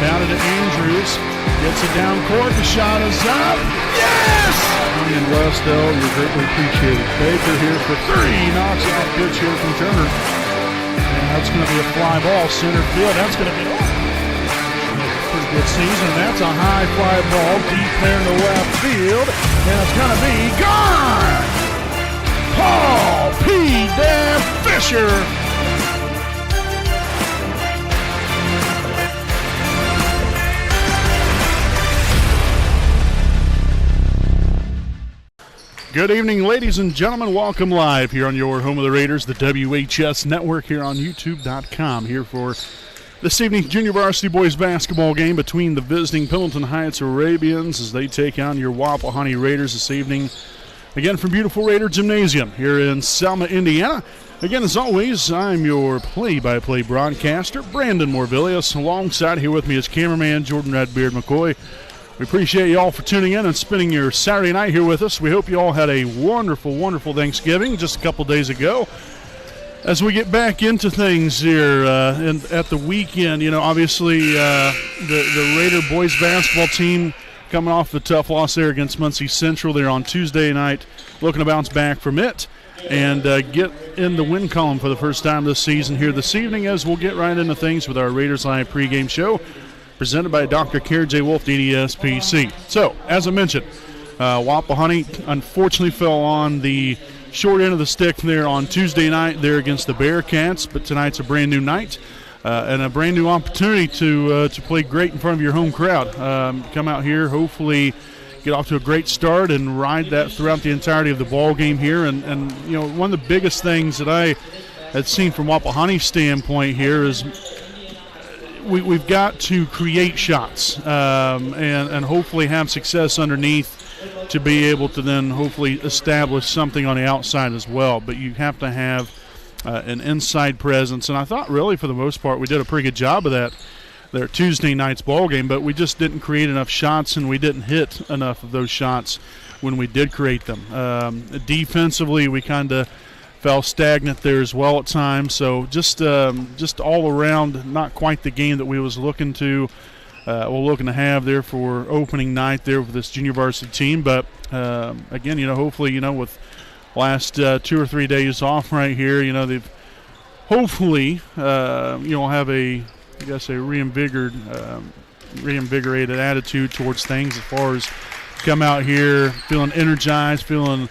Down into Andrews. Gets it down court. The shot is up. Yes! And Westdale, you're greatly appreciated. Baker here for three. Knocks off pitch here from Turner. And that's going to be a fly ball. Center field. That's going to be pretty good season. That's a high fly ball. Deep there in the left field. And it's going to be gone! Paul P. Dan Fisher. Good evening, ladies and gentlemen. Welcome live here on your home of the Raiders, the WHS Network, here on YouTube.com. Here for this evening's junior varsity boys basketball game between the visiting Pendleton Heights Arabians as they take on your Wapahani Raiders this evening. Again, from beautiful Raider Gymnasium here in Selma, Indiana. Again, as always, I'm your play-by-play broadcaster, Brandon Morvillius. Alongside here with me is cameraman Jordan Redbeard McCoy. We appreciate you all for tuning in and spending your Saturday night here with us. We hope you all had a wonderful, wonderful Thanksgiving just a couple days ago. As we get back into things here and at the weekend, you know, obviously the Raider boys basketball team coming off the tough loss there against Muncie Central there on Tuesday night, looking to bounce back from it and get in the win column for the first time this season here this evening, as we'll get right into things with our Raiders Live pregame show presented by Dr. Kerr J. Wolf, DDSPC. So, as I mentioned, Wapahani unfortunately fell on the short end of the stick there on Tuesday night there against the Bearcats, but tonight's a brand new night and a brand new opportunity to play great in front of your home crowd. Come out here, hopefully get off to a great start and ride that throughout the entirety of the ball game here. And you know, one of the biggest things that I had seen from Wapahani's standpoint here is we've got to create shots and hopefully have success underneath to be able to then hopefully establish something on the outside as well. But you have to have an inside presence. And I thought really for the most part we did a pretty good job of that there Tuesday night's ball game, but we just didn't create enough shots and we didn't hit enough of those shots when we did create them. Defensively, we kind of fell stagnant there as well at times. So just all around, not quite the game that we was looking to have there for opening night there with this junior varsity team. But again, you know, hopefully, you know, with last 2 or 3 days off right here, you know, they've hopefully have a reinvigorated attitude towards things as far as come out here feeling energized, feeling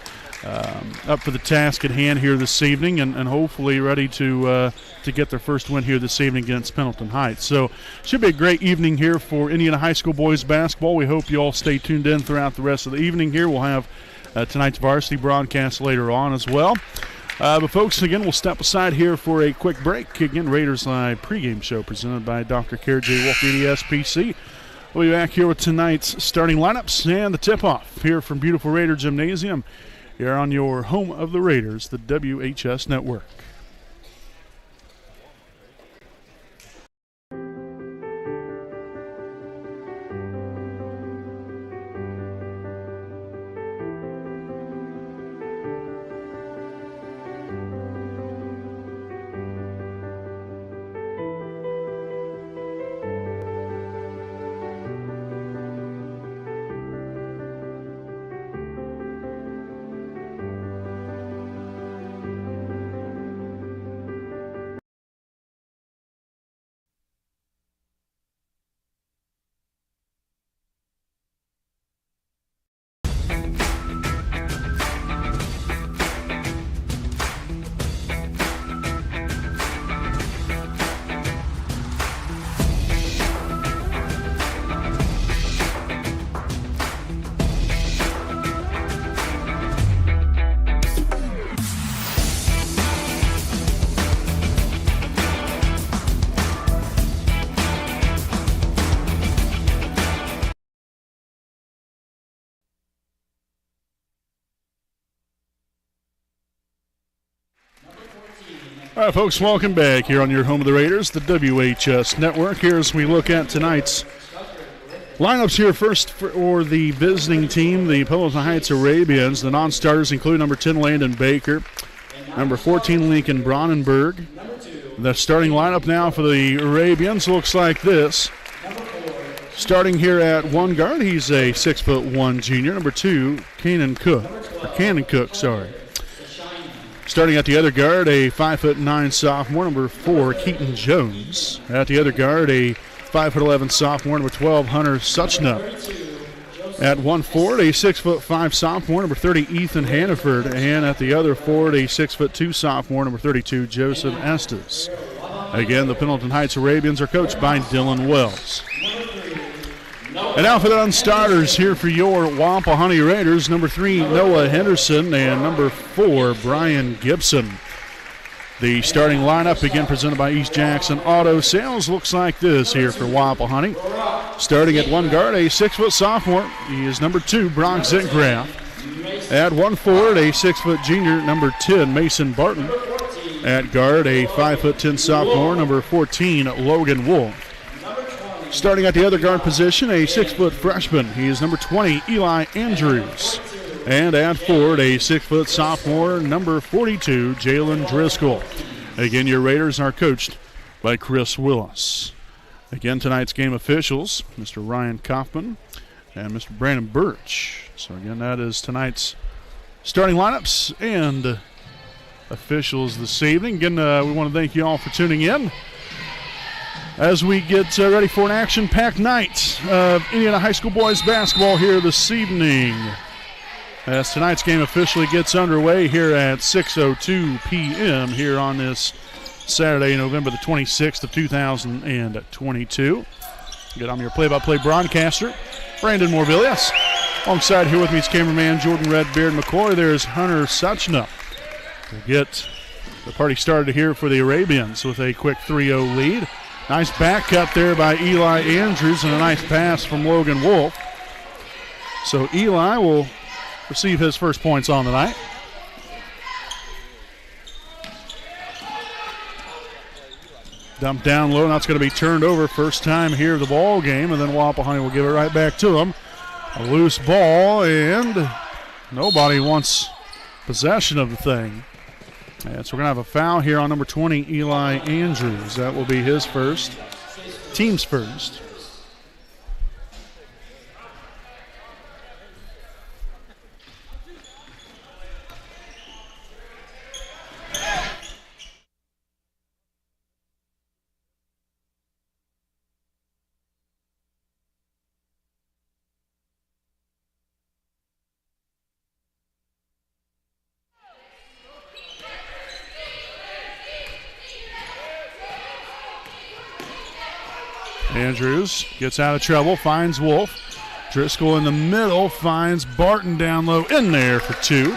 up for the task at hand here this evening, and hopefully ready to get their first win here this evening against Pendleton Heights. So should be a great evening here for Indiana High School boys basketball. We hope you all stay tuned in throughout the rest of the evening here. We'll have tonight's varsity broadcast later on as well. But folks, again, we'll step aside here for a quick break. Again, Raiders Live pregame show presented by Dr. Kerr J. Wolf, DDSPC. We'll be back here with tonight's starting lineups and the tip-off here from beautiful Raider Gymnasium. Here on your home of the Raiders, the WHS Network. All right, folks, welcome back here on your home of the Raiders, the WHS Network. Here as we look at tonight's lineups here first for the visiting team, the Pendleton Heights Arabians. The non-starters include number 10, Landon Baker, number 14, Lincoln Bronnenberg. The starting lineup now for the Arabians looks like this. Starting here at one guard, he's a 6'1" junior, number 2, Cannon Cook. Starting at the other guard, a 5'9" sophomore, number 4, Keaton Jones. At the other guard, a 5'11" sophomore, number 12, Hunter Suchnup. At one forward, a 6'5" sophomore, number 30, Ethan Hannaford. And at the other forward, a 6'2" sophomore, number 32, Joseph Estes. Again, the Pendleton Heights Arabians are coached by Dylan Wells. And now for the unstarters here for your Wapahani Raiders, number 3, Noah Henderson, and number 4, Brian Gibson. The starting lineup, again presented by East Jackson Auto Sales, looks like this here for Wapahani. Starting at one guard, a 6' sophomore. He is number 2, Brock Zentgraff. At one forward, a 6' junior, number 10, Mason Barton. At guard, a 5'10" sophomore, number 14, Logan Wolf. Starting at the other guard position, a 6' freshman. He is number 20, Eli Andrews. And at forward, a 6' sophomore, number 42, Jalen Driscoll. Again, your Raiders are coached by Chris Willis. Again, tonight's game officials, Mr. Ryan Kaufman and Mr. Brandon Birch. So again, that is tonight's starting lineups and officials this evening. Again, we want to thank you all for tuning in as we get ready for an action-packed night of Indiana High School boys basketball here this evening. As tonight's game officially gets underway here at 6:02 p.m. here on this Saturday, November the 26th of 2022. Good, I'm your play-by-play broadcaster, Brandon Morvillius. Alongside here with me is cameraman Jordan Redbeard McCoy. There's Hunter Suchnup. We'll get the party started here for the Arabians with a quick 3-0 lead. Nice back cut there by Eli Andrews and a nice pass from Logan Wolf. So Eli will receive his first points on the night. Dumped down low, now it's going to be turned over first time here of the ball game, and then Wapahani will give it right back to him. A loose ball, and nobody wants possession of the thing. And so we're going to have a foul here on number 20, Eli Andrews. That will be his first, team's first. Andrews gets out of trouble, finds Wolf. Driscoll in the middle, finds Barton down low, in there for 2.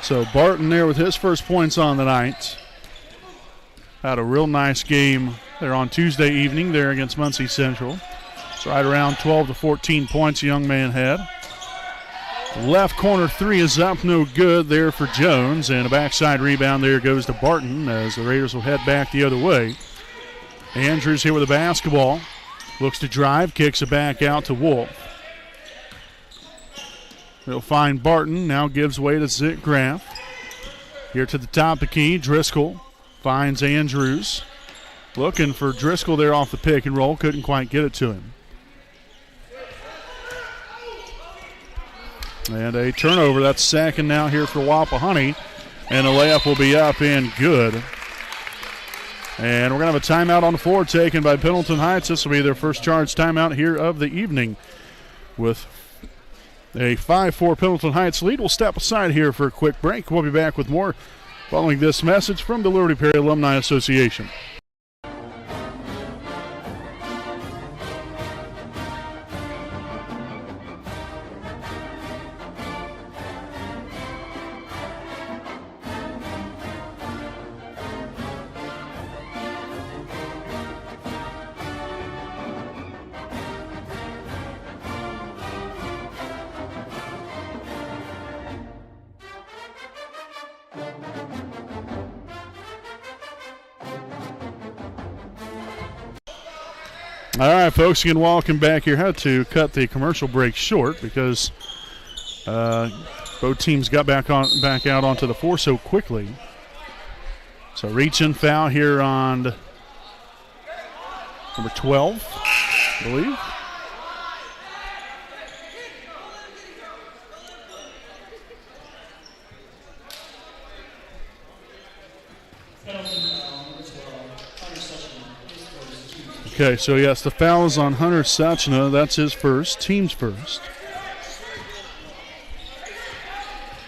So Barton there with his first points on the night. Had a real nice game there on Tuesday evening there against Muncie Central. It's right around 12 to 14 points the young man had. Left corner 3 is up, no good there for Jones, and a backside rebound there goes to Barton as the Raiders will head back the other way. Andrews here with the basketball. Looks to drive, kicks it back out to Wolf. He'll find Barton, now gives way to Zentgraff. Here to the top of the key, Driscoll finds Andrews. Looking for Driscoll there off the pick and roll, couldn't quite get it to him. And a turnover, that's second now here for Wapahani. And a layup will be up and good. And we're going to have a timeout on the floor taken by Pendleton Heights. This will be their first charge timeout here of the evening. With a 5-4 Pendleton Heights lead, we'll step aside here for a quick break. We'll be back with more following this message from the Liberty Perry Alumni Association. All right, folks, again, welcome back here. Had to cut the commercial break short because both teams got back out onto the floor so quickly. So reach and foul here on number 12. I believe. Okay, so yes, the foul is on Hunter Sachna. That's his first, team's first.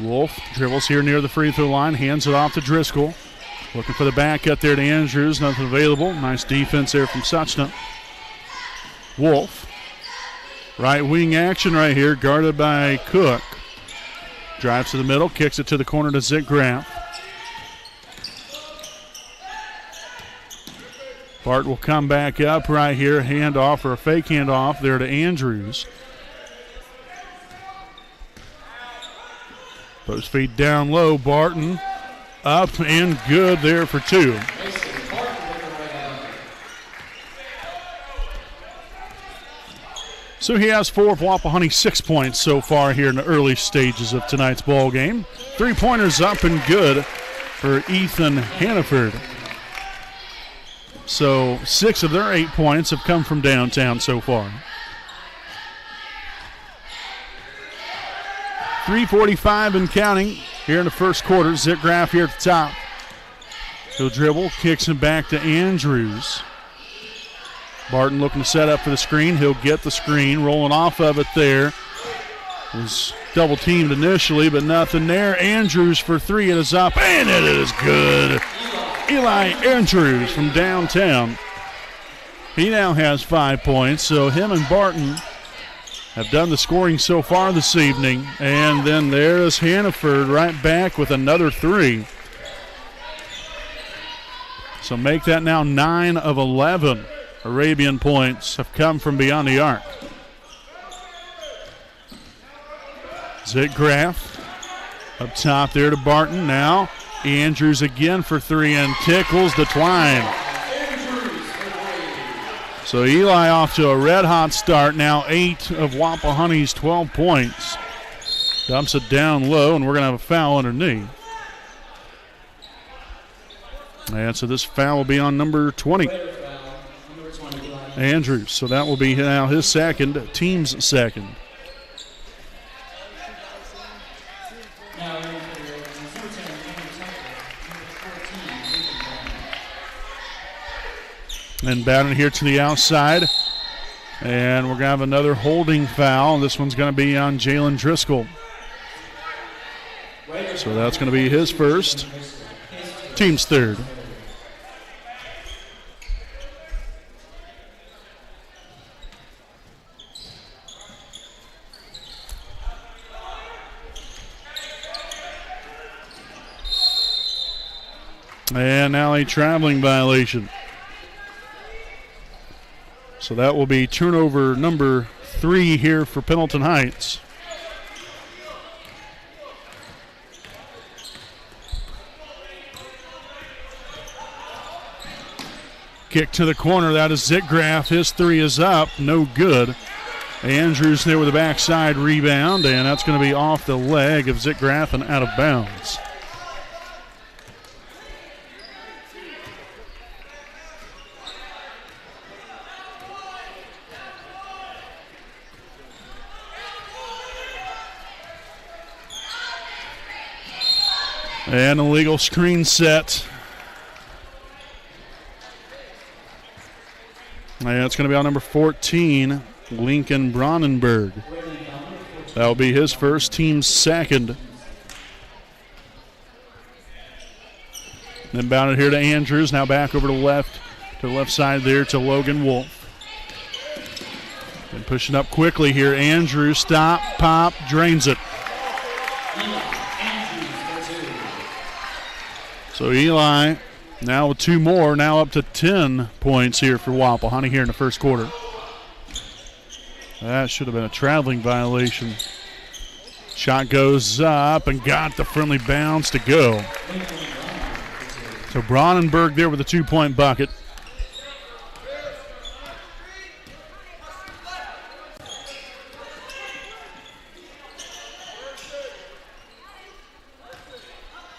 Wolf dribbles here near the free throw line, hands it off to Driscoll. Looking for the back cut there to Andrews, nothing available. Nice defense there from Sachna. Wolf, right wing action right here, guarded by Cook. Drives to the middle, kicks it to the corner to Zick Graff. Bart will come back up right here, handoff or a fake handoff there to Andrews. Post feed down low, Barton up and good there for two. So he has 4 of Wapahani, 6 points so far here in the early stages of tonight's ball game. 3-pointers up and good for Ethan Hannaford. So 6 of their 8 points have come from downtown so far. 3:45 and counting here in the first quarter. Zick Graff here at the top. He'll dribble, kicks him back to Andrews. Barton looking to set up for the screen. He'll get the screen, rolling off of it there. Was double teamed initially, but nothing there. Andrews for 3, it is up, and it is good. Eli Andrews from downtown. He now has 5 points, so him and Barton have done the scoring so far this evening. And then there's Hannaford right back with another 3. So make that now 9 of 11. Arabian points have come from beyond the arc. Zick Graff up top there to Barton. Now Andrews again for 3 and tickles the twine. So Eli off to a red-hot start. Now 8 of Wapahani's 12 points. Dumps it down low, and we're going to have a foul underneath. And so this foul will be on number 20. Andrews. So that will be now his second, team's second. And batting here to the outside. And we're going to have another holding foul. This one's going to be on Jalen Driscoll. So that's going to be his first, team's third. And now a traveling violation. So that will be turnover number 3 here for Pendleton Heights. Kick to the corner. That is Zick Graff. His 3 is up. No good. Andrews there with a backside rebound, and that's going to be off the leg of Zick Graff and out of bounds. And a legal screen set. And it's going to be on number 14, Lincoln Bronnenberg. That will be his first, team's second. Then bounded here to Andrews. Now back over to the left side there to Logan Wolf. And pushing up quickly here. Andrews, stop, pop, drains it. So Eli now with 2 more, now up to 10 points here for Wapahani here in the first quarter. That should have been a traveling violation. Shot goes up and got the friendly bounce to go. So Bronnenberg there with a 2-point bucket.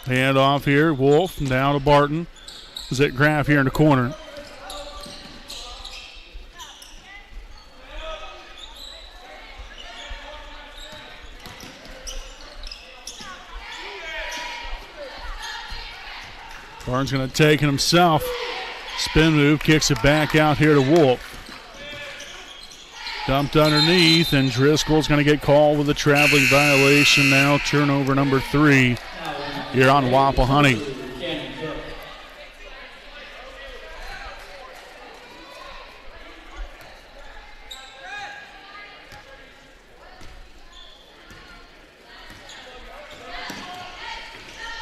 Hand off here, Wolf down to Barton. Zick Graff here in the corner. Barnes going to take it himself. Spin move, kicks it back out here to Wolf. Dumped underneath, and Driscoll's going to get called with a traveling violation now. Turnover number 3 here on Wapahani.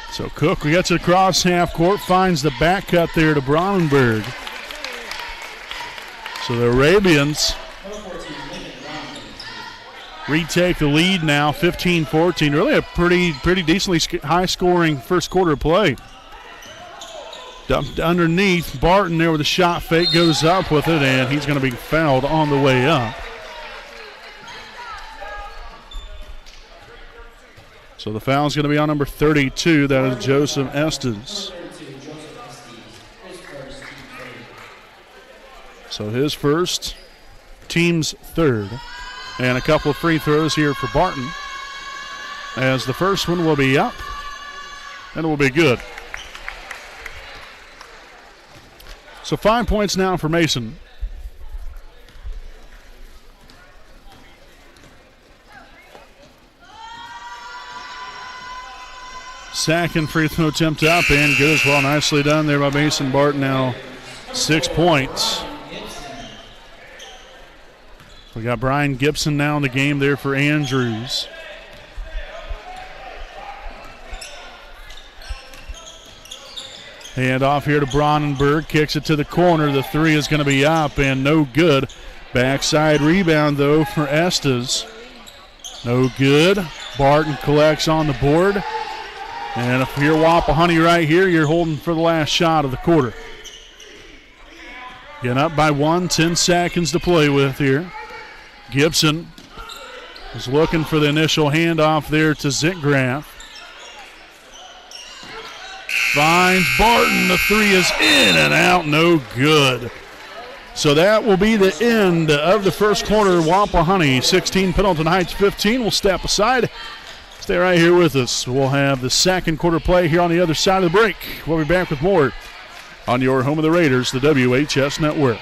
So Cook gets it across half court, finds the back cut there to Bronnenberg. So the Arabians retake the lead now, 15-14. Really a pretty decently high-scoring first quarter play. Dumped underneath. Barton there with a shot fake, goes up with it, and he's going to be fouled on the way up. So the foul is going to be on number 32. That is Joseph Estes. So his first, team's third. And a couple of free throws here for Barton, as the first one will be up, and it will be good. So 5 points now for Mason. Second free throw attempt up and good as well. Nicely done there by Mason Barton. Now 6 points. We got Brian Gibson now in the game there for Andrews. Hand off here to Bronnenberg. Kicks it to the corner. The three is going to be up and no good. Backside rebound though for Estes. No good. Barton collects on the board. And if you're Wapahani right here, you're holding for the last shot of the quarter. Getting up by 1, 10 seconds to play with here. Gibson is looking for the initial handoff there to Zickgraf. Finds Barton. The three is in and out, no good. So that will be the end of the first quarter. Wapahani 16, Pendleton Heights 15. We'll step aside. Stay right here with us. We'll have the second quarter play here on the other side of the break. We'll be back with more on your home of the Raiders, the WHS Network.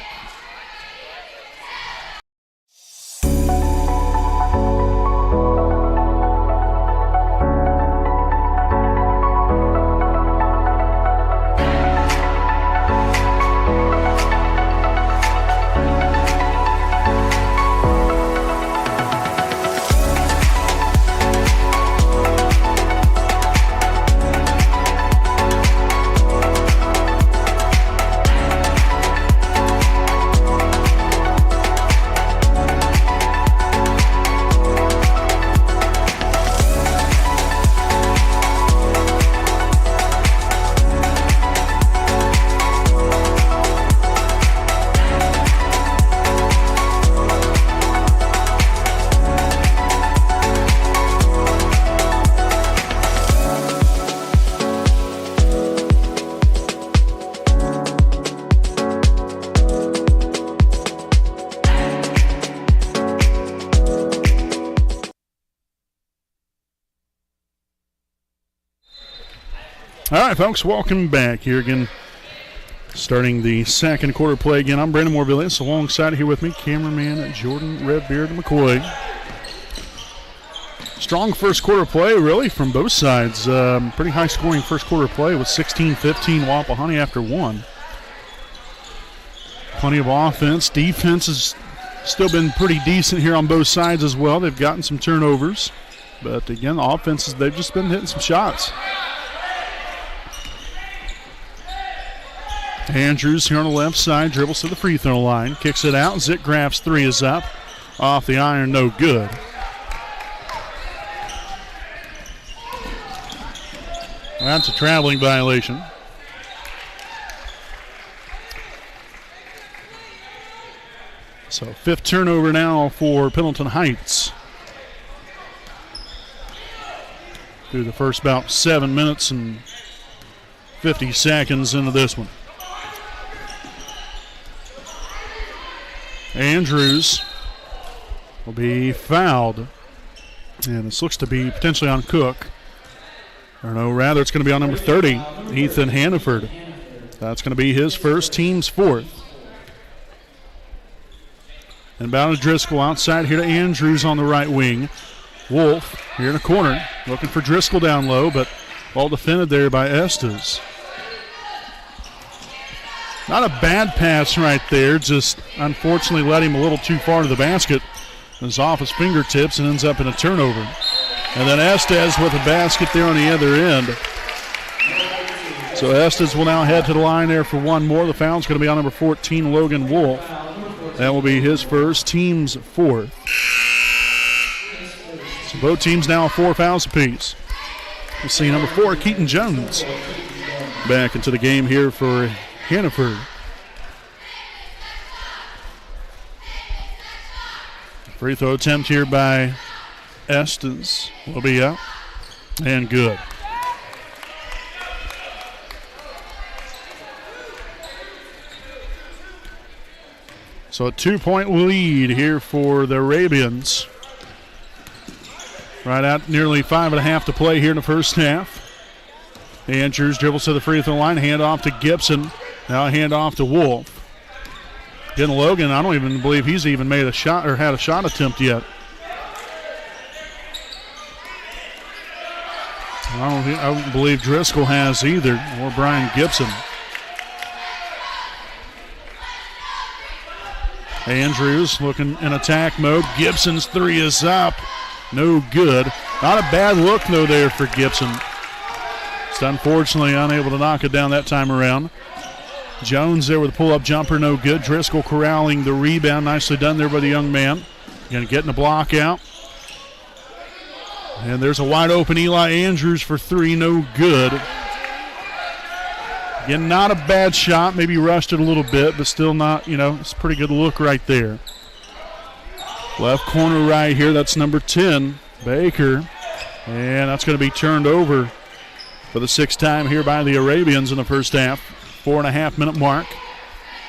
All right, folks, welcome back here again. Starting the second quarter play again. I'm Brandon Morvillius, alongside here with me, cameraman Jordan Redbeard McCoy. Strong first quarter play, really, from both sides. Pretty high-scoring first quarter play with 16-15 Wapahani after one. Plenty of offense. Defense has still been pretty decent here on both sides as well. They've gotten some turnovers. But, again, the offenses, they've just been hitting some shots. Andrews here on the left side, dribbles to the free throw line, kicks it out. Zickgraf's three is up. Off the iron, no good. That's a traveling violation. So fifth turnover now for Pendleton Heights. Through the first about 7 minutes and 50 seconds into this one. Andrews will be fouled. And this looks to be potentially on Cook. Or no, rather it's going to be on number 30, Ethan Hannaford. That's going to be his first, team's fourth. And bound to Driscoll outside here to Andrews on the right wing. Wolf here in the corner looking for Driscoll down low, but all defended there by Estes. Not a bad pass right there, just unfortunately led him a little too far to the basket. It's off his fingertips and ends up in a turnover. And then Estes with a basket there on the other end. So Estes will now head to the line there for one more. The foul's going to be on number 14, Logan Wolf. That will be his first, team's fourth. So both teams now 4 fouls apiece. We'll see number 4, Keaton Jones, back into the game here for Hannaford. Free throw attempt here by Estes will be up and good. So a 2-point lead here for the Arabians. Right at nearly 5.5 to play here in the first half. Andrews dribbles to the free throw line, hand off to Gibson. Now a hand off to Wolf. Again, Logan, I don't even believe he's even made a shot or had a shot attempt yet. I don't believe Driscoll has either, or Brian Gibson. Andrews looking in attack mode. Gibson's three is up. No good. Not a bad look, though, there for Gibson. Just unfortunately unable to knock it down that time around. Jones there with a pull-up jumper, no good. Driscoll corralling the rebound. Nicely done there by the young man. Again, getting the block out. And there's a wide-open Eli Andrews for three, no good. Again, not a bad shot. Maybe rushed it a little bit, but still not, it's a pretty good look right there. Left corner right here, that's number 10, Baker. And that's going to be turned over for the 6th time here by the Arabians in the first half. 4.5-minute mark.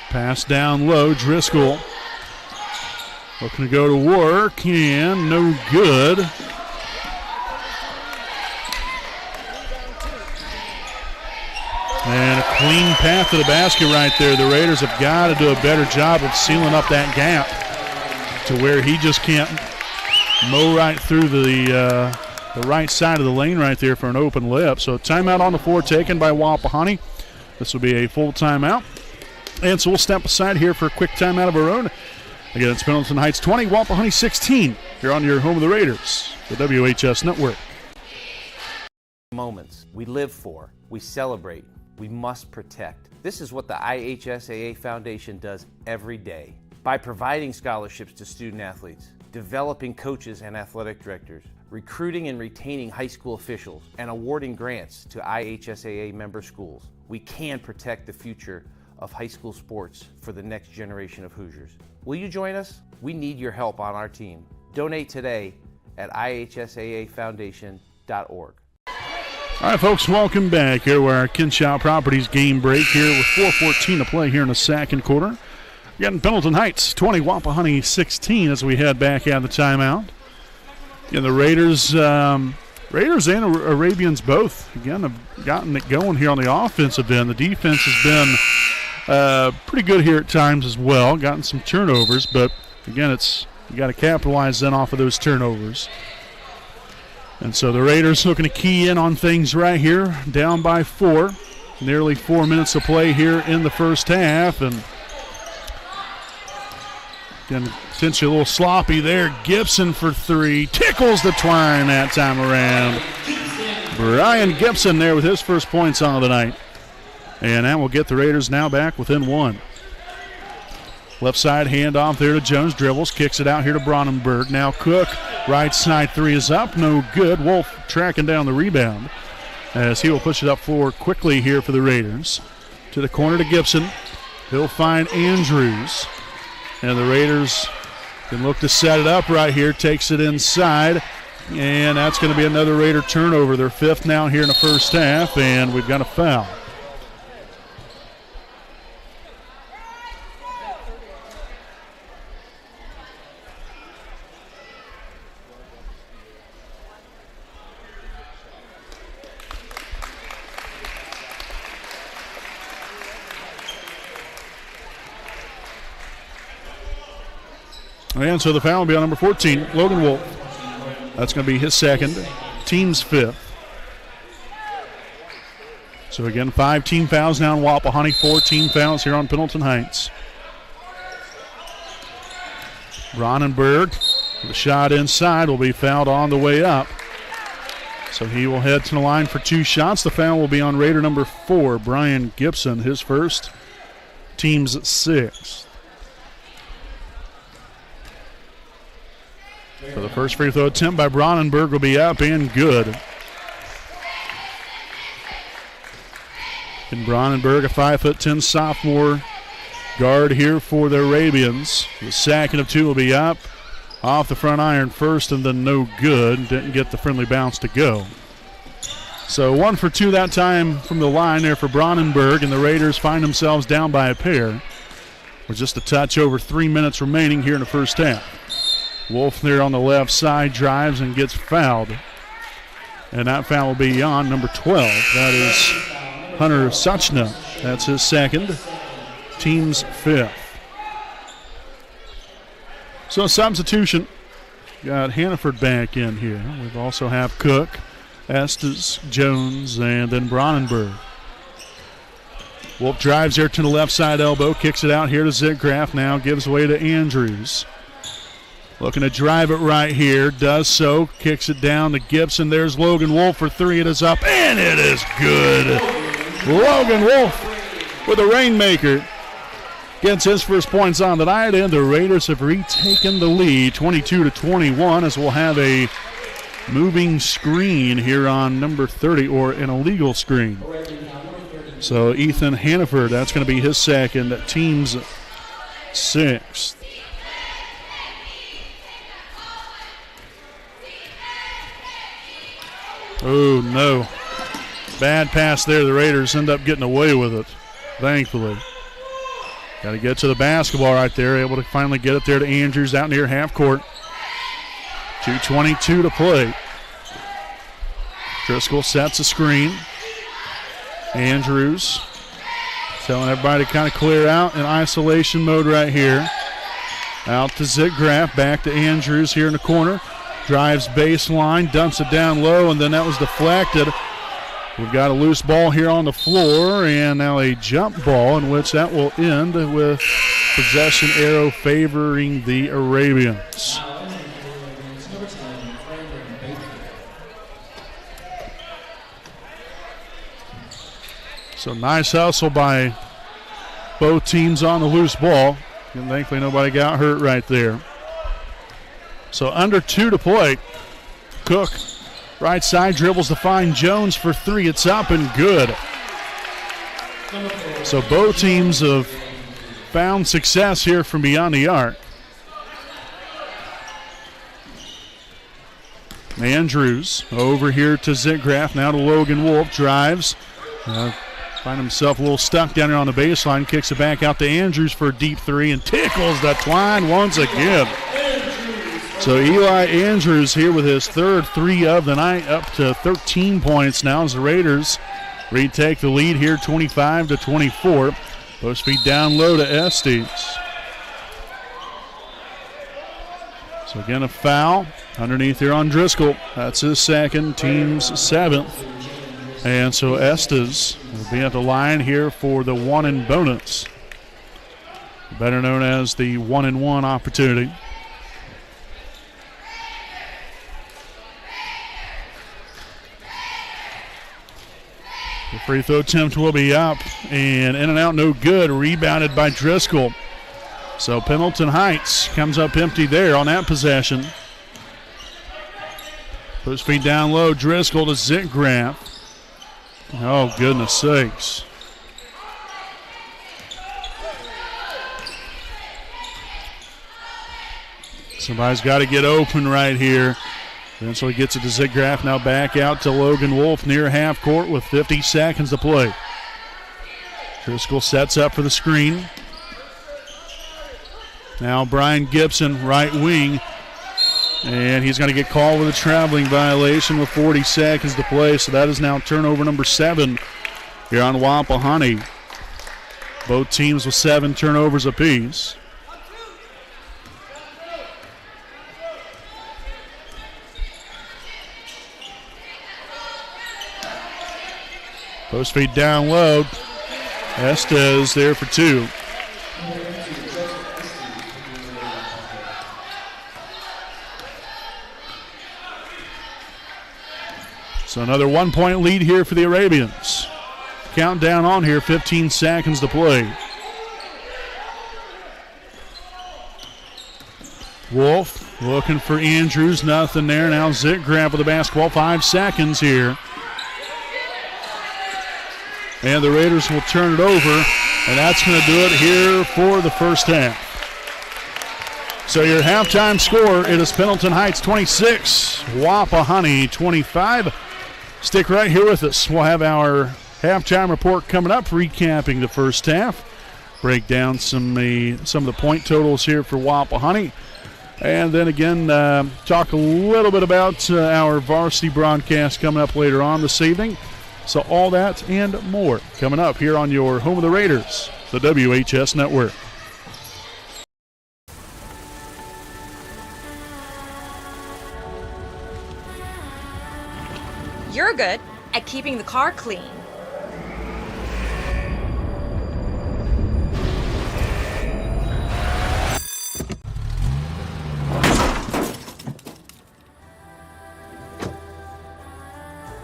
Pass down low, Driscoll looking to go to work, and no good. And a clean path to the basket right there. The Raiders have got to do a better job of sealing up that gap to where he just can't mow right through the right side of the lane right there for an open layup. So timeout on the floor taken by Wapahani. This will be a full timeout. And so we'll step aside here for a quick timeout of our own. Again, it's Pendleton Heights 20, Wapahani 16. Here on your home of the Raiders, the WHS Network. Moments we live for, we celebrate, we must protect. This is what the IHSAA Foundation does every day. By providing scholarships to student athletes, developing coaches and athletic directors, recruiting and retaining high school officials, and awarding grants to IHSAA member schools, we can protect the future of high school sports for the next generation of Hoosiers. Will you join us? We need your help on our team. Donate today at ihsaafoundation.org. All right, folks, welcome back here where our Kinshaw Properties game break here with 4:14 to play here in the second quarter. Again, Pendleton Heights 20, Wapahani 16 as we head back out of the timeout. Again, the Raiders and Arabians both, again, have gotten it going here on the offensive end. The defense has been pretty good here at times as well, gotten some turnovers, but again, you got to capitalize then off of those turnovers. And so the Raiders looking to key in on things right here, down by 4. Nearly 4 minutes to play here in the first half. And again, potentially a little sloppy there. Gibson for 3. Tickles the twine that time around. Brian Gibson there with his first points on the night. And that will get the Raiders now back within 1. Left side handoff there to Jones. Dribbles, kicks it out here to Bronnenberg. Now Cook, right side 3 is up, no good. Wolf tracking down the rebound as he will push it up floor quickly here for the Raiders. To the corner to Gibson. He'll find Andrews. And the Raiders can look to set it up right here. Takes it inside. And that's going to be another Raider turnover. Their 5th now here in the first half. And we've got a foul. And so the foul will be on number 14, Logan Wolf. That's going to be his second, team's fifth. So again, 5 team fouls now in Wapahani, 4 team fouls here on Pendleton Heights. Ronenberg, the shot inside, will be fouled on the way up. So he will head to the line for 2 shots. The foul will be on Raider number 4, Brian Gibson, his first, team's 6th. So the first free throw attempt by Ronenberg will be up and good. And Ronenberg, a 5'10" sophomore guard here for the Arabians. The second of 2 will be up. Off the front iron first and then no good. Didn't get the friendly bounce to go. So 1 for 2 that time from the line there for Ronenberg, and the Raiders find themselves down by a pair with just a touch over 3 minutes remaining here in the first half. Wolf there on the left side drives and gets fouled. And that foul will be on number 12. That is Hunter Suchna. That's his second, team's 5th. So a substitution. Got Hannaford back in here. We also have Cook, Estes, Jones, and then Ronenberg. Wolf drives here to the left side elbow, kicks it out here to Zitgraff, now gives way to Andrews. Looking to drive it right here, does so, kicks it down to Gibson. There's Logan Wolf for 3, it is up, and it is good. Logan Wolf with a rainmaker. Gets his first points on the night, and the Raiders have retaken the lead 22-21 as we'll have a moving screen here on number 30, or an illegal screen. So Ethan Hannaford, that's going to be his second, team's 6th. Oh, no. Bad pass there. The Raiders end up getting away with it, thankfully. Got to get to the basketball right there. Able to finally get it there to Andrews out near half court. 2:22 to play. Driscoll sets a screen. Andrews telling everybody to kind of clear out in isolation mode right here. Out to Zitgraff. Back to Andrews here in the corner. Drives baseline, dumps it down low, and then that was deflected. We've got a loose ball here on the floor, and now a jump ball, in which that will end with possession arrow favoring the Arabians. So nice hustle by both teams on the loose ball, and thankfully nobody got hurt right there. So under 2 to play. Cook, right side, dribbles to find Jones for 3. It's up and good. So both teams have found success here from beyond the arc. Andrews over here to Zitgraff, now to Logan Wolf, drives. Find himself a little stuck down there on the baseline, kicks it back out to Andrews for a deep 3 and tickles the twine once again. So Eli Andrews here with his third 3 of the night, up to 13 points now as the Raiders retake the lead here 25-24. Post feed down low to Estes. So again a foul underneath here on Driscoll. That's his second, team's 7th. And so Estes will be at the line here for the 1-and bonus, better known as the 1-and-1 opportunity. The free throw attempt will be up and in and out, no good. Rebounded by Driscoll. So Pendleton Heights comes up empty there on that possession. Post feed down low, Driscoll to Zitgraff. Oh, goodness sakes. Somebody's got to get open right here. Eventually gets it to Zitgraff. Now back out to Logan Wolf near half court with 50 seconds to play. Driscoll sets up for the screen. Now Brian Gibson, right wing. And he's going to get called with a traveling violation with 40 seconds to play. So that is now turnover number 7 here on Wapahani. Both teams with 7 turnovers apiece. Post feed down low. Estes there for 2. So another 1-point lead here for the Arabians. Countdown on here, 15 seconds to play. Wolf looking for Andrews, nothing there. Now Zick grab with the basketball, 5 seconds here. And the Raiders will turn it over, and that's going to do it here for the first half. So your halftime score, it is Pendleton Heights 26, Wapahani 25. Stick right here with us. We'll have our halftime report coming up, recapping the first half. Break down some of the point totals here for Wapahani. And then again, talk a little bit about our varsity broadcast coming up later on this evening. So all that and more coming up here on your home of the Raiders, the WHS Network. You're good at keeping the car clean.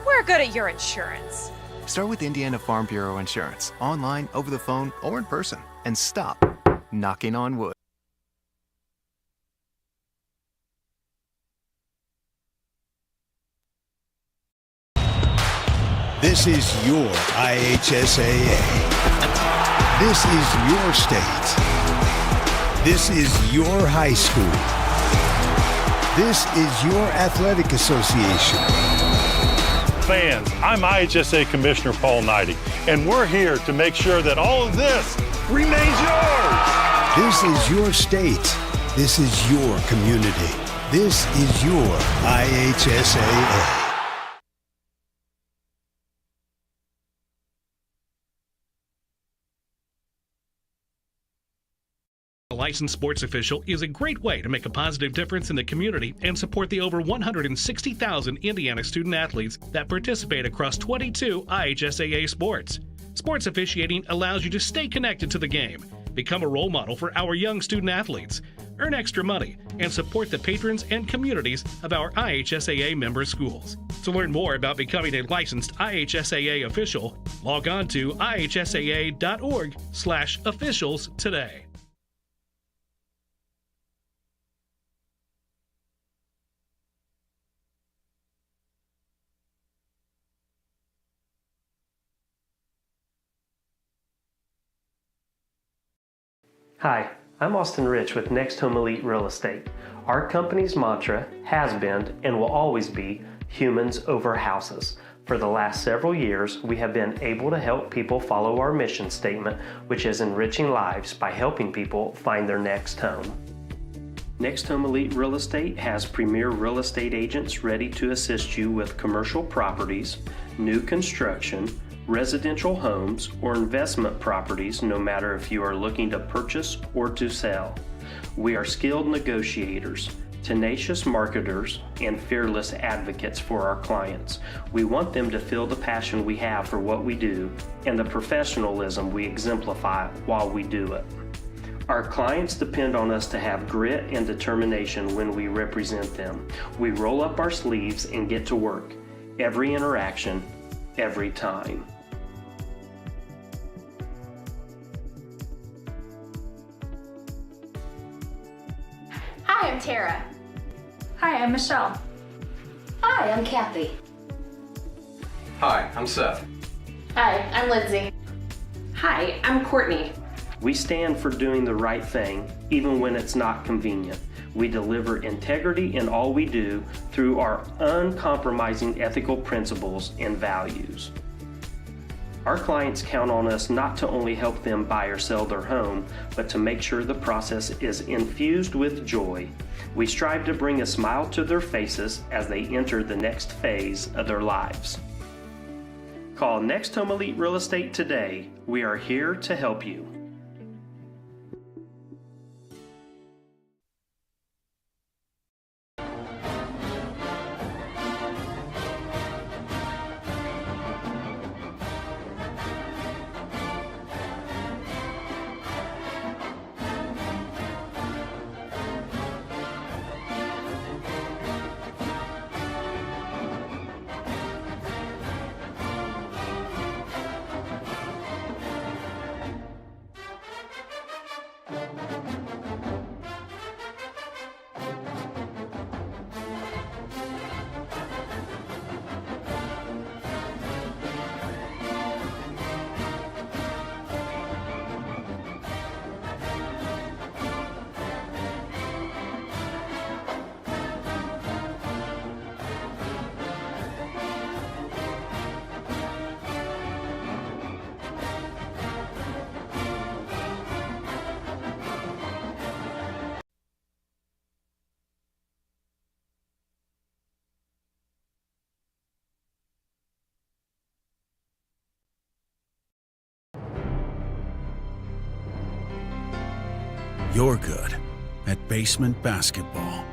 We're good at your insurance. Start with Indiana Farm Bureau Insurance, online, over the phone, or in person, and stop knocking on wood. This is your IHSAA. This is your state. This is your high school. This is your athletic association. Fans, I'm IHSA Commissioner Paul Knighty, and we're here to make sure that all of this remains yours. This is your state. This is your community. This is your IHSAA. A licensed sports official is a great way to make a positive difference in the community and support the over 160,000 Indiana student athletes that participate across 22 IHSAA sports. Sports officiating allows you to stay connected to the game, become a role model for our young student athletes, earn extra money, and support the patrons and communities of our IHSAA member schools. To learn more about becoming a licensed IHSAA official, log on to ihsaa.org/officials today. Hi, I'm Austin Rich with Next Home Elite Real Estate. Our company's mantra has been and will always be humans over houses. For the last several years, we have been able to help people follow our mission statement, which is enriching lives by helping people find their next home. Next Home Elite Real Estate has premier real estate agents ready to assist you with commercial properties, new construction, residential homes, or investment properties, no matter if you are looking to purchase or to sell. We are skilled negotiators, tenacious marketers, and fearless advocates for our clients. We want them to feel the passion we have for what we do and the professionalism we exemplify while we do it. Our clients depend on us to have grit and determination when we represent them. We roll up our sleeves and get to work. Every interaction, every time. Hi, I'm Tara. Hi, I'm Michelle. Hi, I'm Kathy. Hi, I'm Seth. Hi, I'm Lindsay. Hi, I'm Courtney. We stand for doing the right thing, even when it's not convenient. We deliver integrity in all we do through our uncompromising ethical principles and values. Our clients count on us not to only help them buy or sell their home, but to make sure the process is infused with joy. We strive to bring a smile to their faces as they enter the next phase of their lives. Call Next Home Elite Real Estate today. We are here to help you. You're good at basement basketball.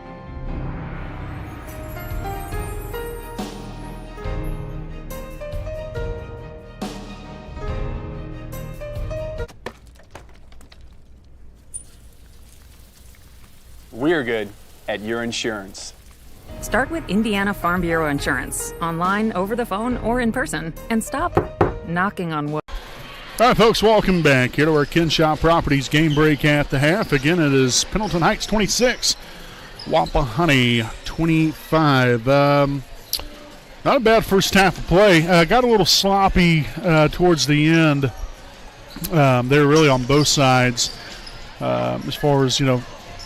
We're good at your insurance. Start with Indiana Farm Bureau Insurance, online, over the phone, or in person, and stop knocking on wood. All right, folks, welcome back here to our Kenshaw Properties game break at the half. Again, it is Pendleton Heights 26, Wapahani 25. Not a bad first half of play. Got a little sloppy towards the end. They were really on both sides as far as,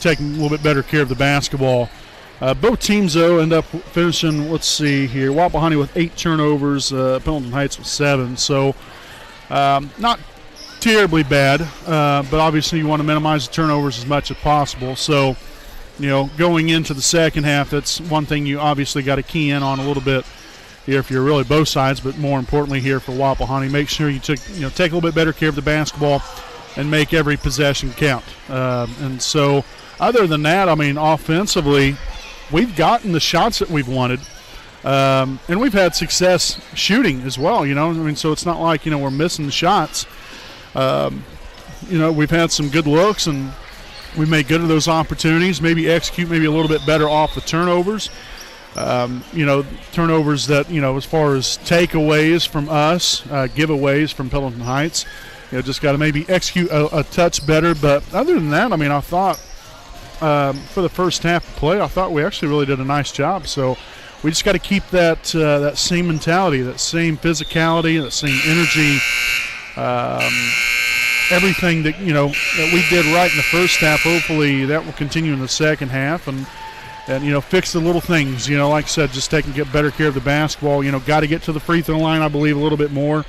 taking a little bit better care of the basketball. Both teams, though, end up finishing, let's see here, Wapahani with 8 turnovers, Pendleton Heights with 7. So not terribly bad, but obviously you want to minimize the turnovers as much as possible. So, going into the second half, that's one thing you obviously got to key in on a little bit here if you're really both sides, but more importantly here for Wapahani, make sure you take a little bit better care of the basketball and make every possession count. And so other than that, offensively, we've gotten the shots that we've wanted. And we've had success shooting as well, so it's not like, we're missing the shots. We've had some good looks and we made good of those opportunities, maybe execute maybe a little bit better off the turnovers. Turnovers that, as far as takeaways from us, giveaways from Pendleton Heights, just got to maybe execute a touch better. But other than that, I thought for the first half of play, I thought we actually really did a nice job. So we just got to keep that same mentality, that same physicality, that same energy, everything that that we did right in the first half. Hopefully that will continue in the second half, and fix the little things. Like I said, just get better care of the basketball. Got to get to the free throw line, I believe, a little bit more.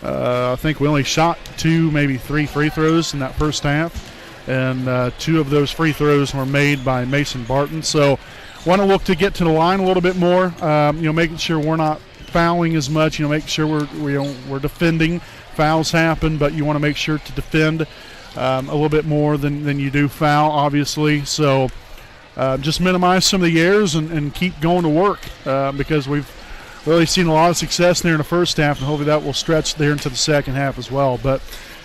I think we only shot 2, maybe 3 free throws in that first half, and 2 of those free throws were made by Mason Barton. So want to look to get to the line a little bit more, making sure we're not fouling as much, making sure we're defending. Fouls happen, but you want to make sure to defend a little bit more than you do foul, obviously. So just minimize some of the errors and keep going to work because we've really seen a lot of success there in the first half, and hopefully that will stretch there into the second half as well. But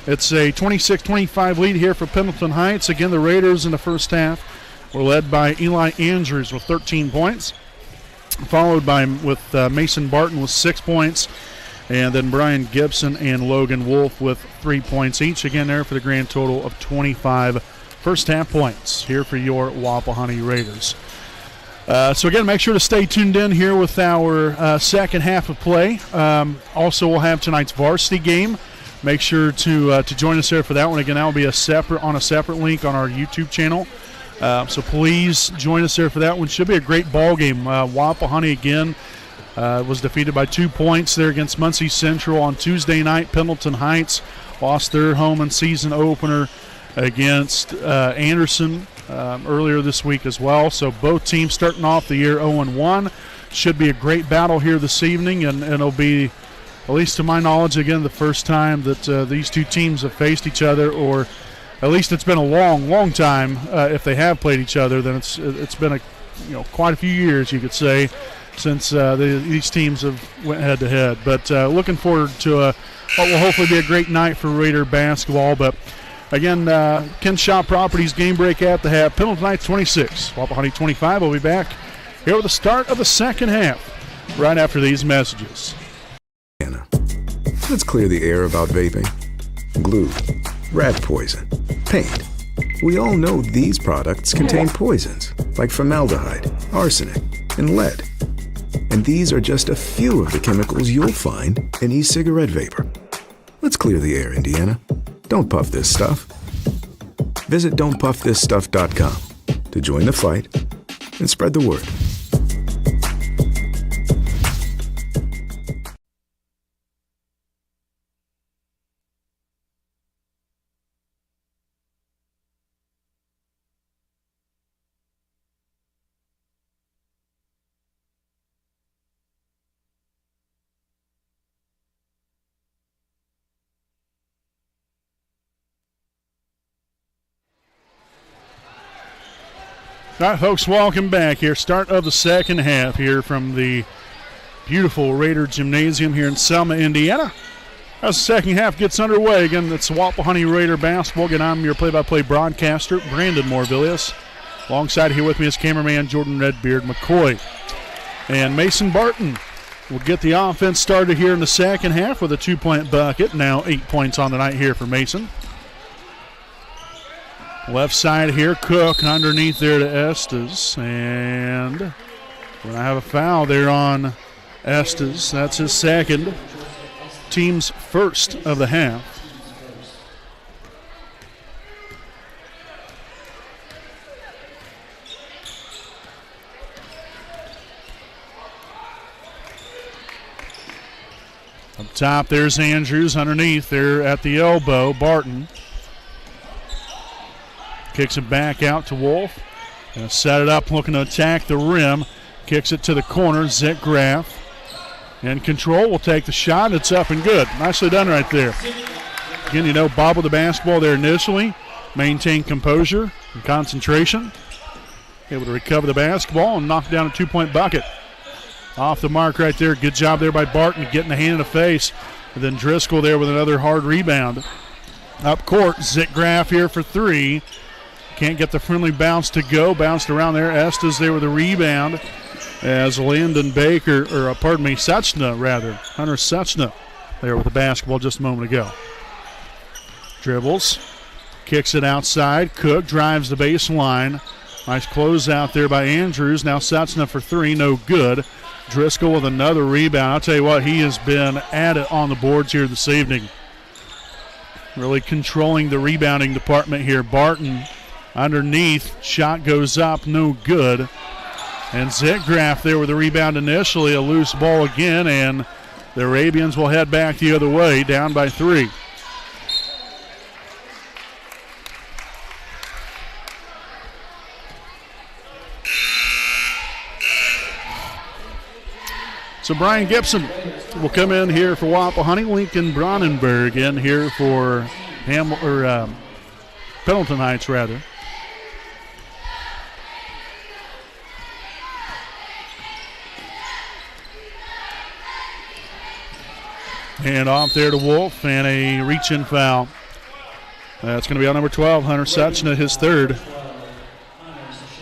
it's a 26-25 lead here for Pendleton Heights. Again, the Raiders in the first half were led by Eli Andrews with 13 points, followed by Mason Barton with 6 points, and then Brian Gibson and Logan Wolf with 3 points each. Again, there for the grand total of 25 first half points here for your Wapahani Raiders. So again, make sure to stay tuned in here with our second half of play. Also, we'll have tonight's varsity game. Make sure to join us there for that one. Again, that will be a separate link on our YouTube channel. So please join us there for that one. Should be a great ball game. Wapahani again was defeated by 2 points there against Muncie Central on Tuesday night. Pendleton Heights lost their home and season opener against Anderson earlier this week as well. So both teams starting off the year 0-1. Should be a great battle here this evening, and it'll be, at least to my knowledge, again, the first time that these two teams have faced each other, or at least it's been a long time. If they have played each other, then it's been quite a few years, you could say, since these teams have went head to head. But looking forward to what will hopefully be a great night for Raider basketball. But again, Kenshaw Properties game break at the half. Pendleton Heights 26, Wapahani 25. We'll be back here with the start of the second half right after these messages. Let's clear the air about vaping. Glue, rat poison, paint. We all know these products contain poisons like formaldehyde, arsenic, and lead. And these are just a few of the chemicals you'll find in e-cigarette vapor. Let's clear the air, Indiana. Don't puff this stuff. Visit don'tpuffthisstuff.com to join the fight and spread the word. All right, folks, welcome back here. Start of the second half here from the beautiful Raider Gymnasium here in Selma, Indiana. As the second half gets underway, again, it's Wapahani Raider basketball. Again, I'm your play-by-play broadcaster, Brandon Morvillius. Alongside here with me is cameraman Jordan Redbeard McCoy. And Mason Barton will get the offense started here in the second half with a 2-point bucket. Now 8 points on the night here for Mason. Left side here, Cook underneath there to Estes. And we're going to have a foul there on Estes. That's his second. Team's first of the half. Up top, there's Andrews underneath there at the elbow. Barton kicks it back out to Wolf. Gonna set it up, looking to attack the rim. Kicks it to the corner. Zick Graff in control will take the shot. It's up and good. Nicely done right there. Again, bobbled the basketball there initially. Maintain composure and concentration. Able to recover the basketball and knock down a 2-point bucket. Off the mark right there. Good job there by Barton getting the hand in the face. And then Driscoll there with another hard rebound. Up court, Zick Graff here for 3. Can't get the friendly bounce to go. Bounced around there. Estes there with a rebound as Landon Baker, Suchna rather. Hunter Suchna there with the basketball just a moment ago. Dribbles. Kicks it outside. Cook drives the baseline. Nice closeout there by Andrews. Now Suchna for 3. No good. Driscoll with another rebound. I'll tell you what, he has been at it on the boards here this evening. Really controlling the rebounding department here. Barton underneath. Shot goes up. No good. And Zick Graff there with the rebound initially. A loose ball again, and the Arabians will head back the other way, down by 3. So Brian Gibson will come in here for Wapahani. Lincoln Bronnenberg in here for Pendleton Heights, rather. Hand off there to Wolf, and a reach-in foul. That's going to be on number 12, Hunter Suchna, his third.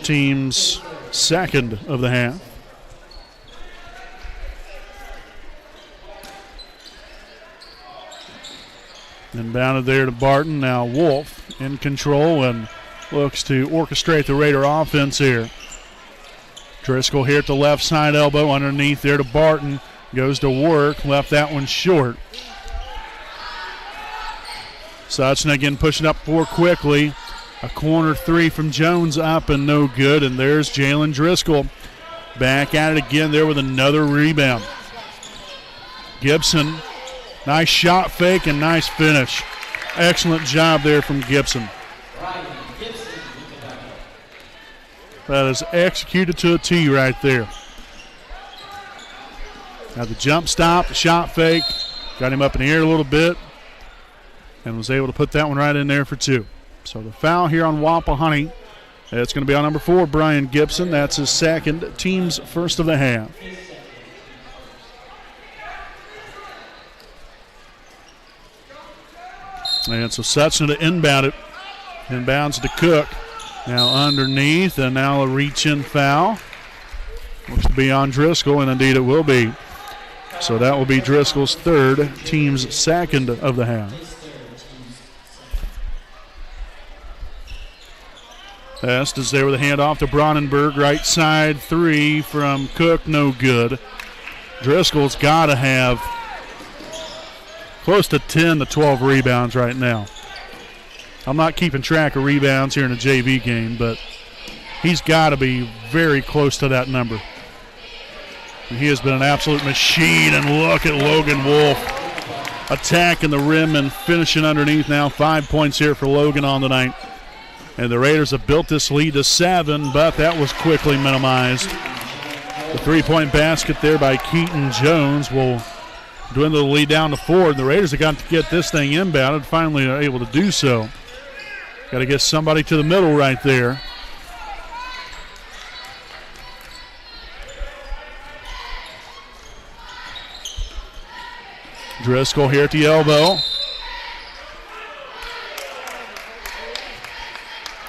Team's second of the half. Inbounded there to Barton. Now Wolf in control and looks to orchestrate the Raider offense here. Driscoll here at the left side elbow, underneath there to Barton. Goes to work, left that one short. Suchna again pushing up 4 quickly. A corner 3 from Jones up and no good. And there's Jalen Driscoll back at it again there with another rebound. Gibson, nice shot fake and nice finish. Excellent job there from Gibson. That is executed to a T right there. Now the jump stop, the shot fake, got him up in the air a little bit and was able to put that one right in there for 2. So the foul here on Wapahani, it's going to be on number 4, Brian Gibson. That's his second, team's first of the half. And so Suchna to inbound it. Inbounds to Cook. Now underneath, and now a reach-in foul. Looks to be on Driscoll, and indeed it will be. So that will be Driscoll's third, team's second of the half. Estes there with a handoff to Bronnenberg. Right side 3 from Cook, no good. Driscoll's got to have close to 10 to 12 rebounds right now. I'm not keeping track of rebounds here in a JV game, but he's got to be very close to that number. And he has been an absolute machine, and look at Logan Wolf attacking the rim and finishing underneath now. 5 points here for Logan on the night. And the Raiders have built this lead to 7, but that was quickly minimized. The 3-point basket there by Keaton Jones will dwindle the lead down to 4. The Raiders have got to get this thing inbounded. Finally are able to do so. Got to get somebody to the middle right there. Driscoll here at the elbow.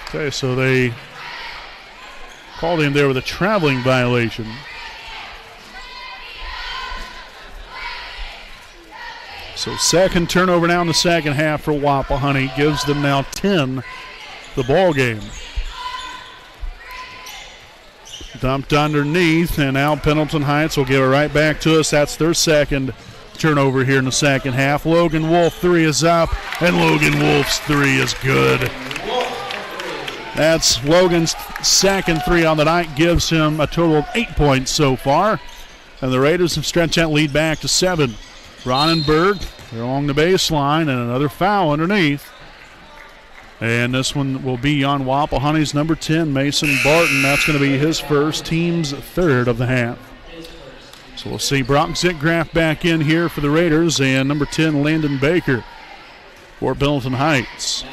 Okay, so they called him there with a traveling violation. So second turnover now in the second half for Wapahani. Gives them now 10 the ball game. Dumped underneath, and now Pendleton Heights will give it right back to us. That's their second turnover here in the second half. Logan Wolf 3 is up, and Logan Wolf's 3 is good. That's Logan's second 3 on the night, gives him a total of 8 points so far. And the Raiders have stretched that lead back to 7. Ronenberg, they're along the baseline, and another foul underneath. And this one will be on Wapahani's number 10, Mason Barton. That's going to be his first, team's third of the half. So we'll see Brock Zitgraff back in here for the Raiders, and number 10, Landon Baker for Pendleton Heights.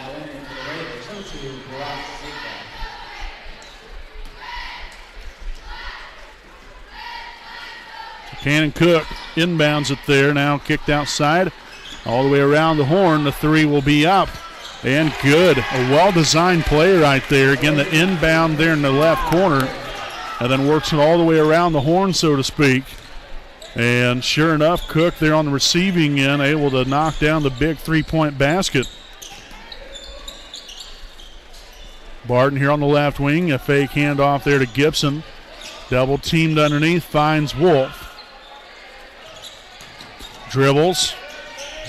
Cannon Cook inbounds it there, now kicked outside. All the way around the horn, the 3 will be up. And good. A well-designed play right there. Again, the inbound there in the left corner. And then works it all the way around the horn, so to speak. And sure enough, Cook there on the receiving end, able to knock down the big 3-point basket. Barton here on the left wing. A fake handoff there to Gibson. Double teamed underneath, finds Wolf. Dribbles.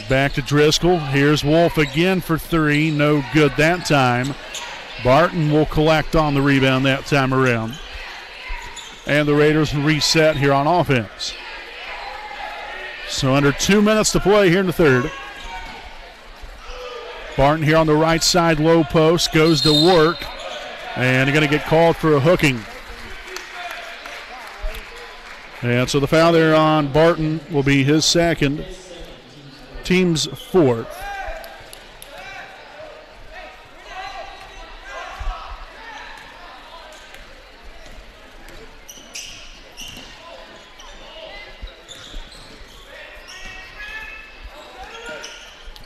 Back to Driscoll. Here's Wolf again for 3. No good that time. Barton will collect on the rebound that time around. And the Raiders reset here on offense. So under 2 minutes to play here in the third. Barton here on the right side, low post, goes to work. And they're going to get called for a hooking. And so the foul there on Barton will be his second. Team's fourth.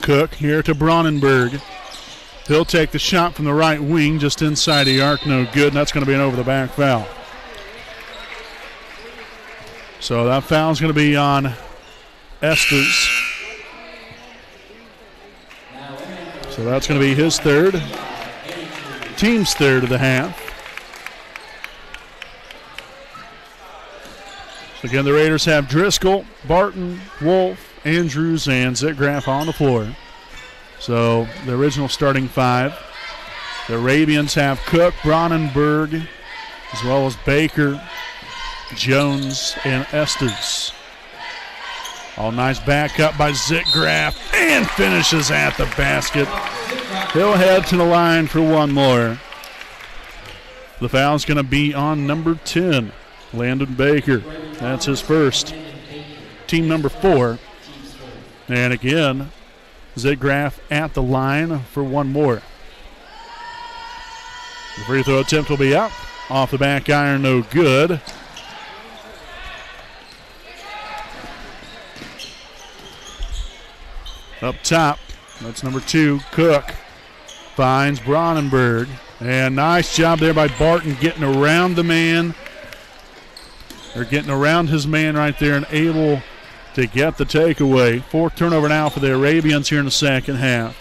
Cook here to Bronnenberg. He'll take the shot from the right wing just inside the arc, no good, and that's going to be an over-the-back foul. So that foul's going to be on Estes. So that's going to be his third. Team's third of the half. So again, the Raiders have Driscoll, Barton, Wolf, Andrews, and Zitgraff on the floor. So the original starting 5. The Arabians have Cook, Bronnenberg, as well as Baker, Jones, and Estes. All nice back up by Zitgraff, and finishes at the basket. He'll head to the line for one more. The foul's going to be on number 10, Landon Baker. That's his first. Team number 4. And again, Zitgraff at the line for one more. The free throw attempt will be up. Off the back iron, no good. Up top, that's number 2, Cook. Finds Bronnenberg. And nice job there by Barton getting around the man. They're getting around his man right there and able to get the takeaway. 4th turnover now for the Arabians here in the second half.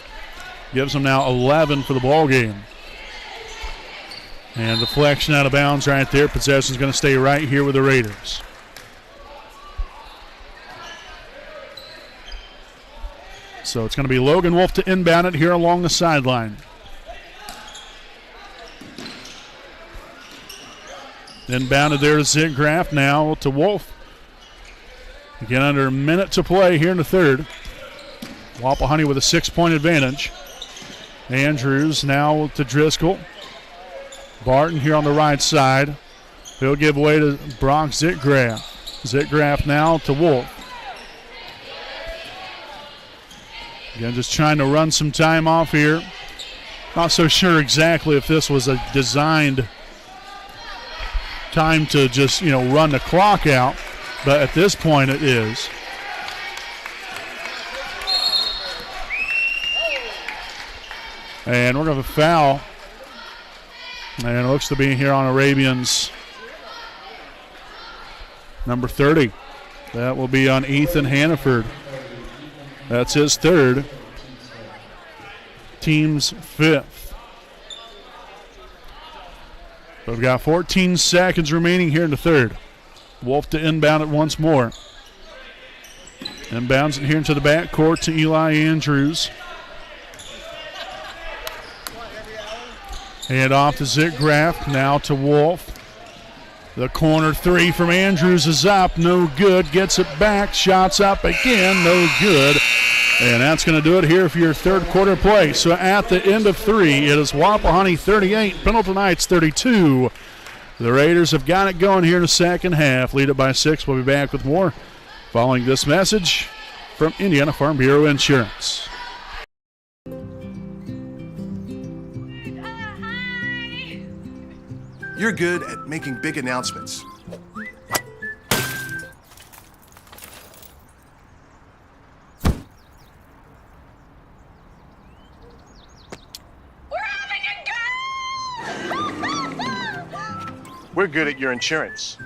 Gives them now 11 for the ball game. And deflection out of bounds right there. Possession's going to stay right here with the Raiders. So it's going to be Logan Wolf to inbound it here along the sideline. Inbounded there to Zitgraff, now to Wolf. Again, under a minute to play here in the third. Wapahani with a 6-point advantage. Andrews now to Driscoll. Barton here on the right side. He'll give way to Brock Zitgraff. Zitgraff now to Wolf. Again, just trying to run some time off here. Not so sure exactly if this was a designed time to just, run the clock out, but at this point it is. And we're going to have a foul. And it looks to be here on Arabians. Number 30. That will be on Ethan Hannaford. That's his third. Team's fifth. We've got 14 seconds remaining here in the third. Wolf to inbound it once more. Inbounds it here into the backcourt to Eli Andrews. Hand off to Zitgraff, now to Wolf. The corner three from Andrews is up, no good. Gets it back, shots up again, no good. And that's going to do it here for your third quarter play. So at the end of three, it is Wapahani 38, Pendleton Heights 32. The Raiders have got it going here in the second half. Lead it by 6. We'll be back with more following this message from Indiana Farm Bureau Insurance. You're good at making big announcements. We're good at your insurance.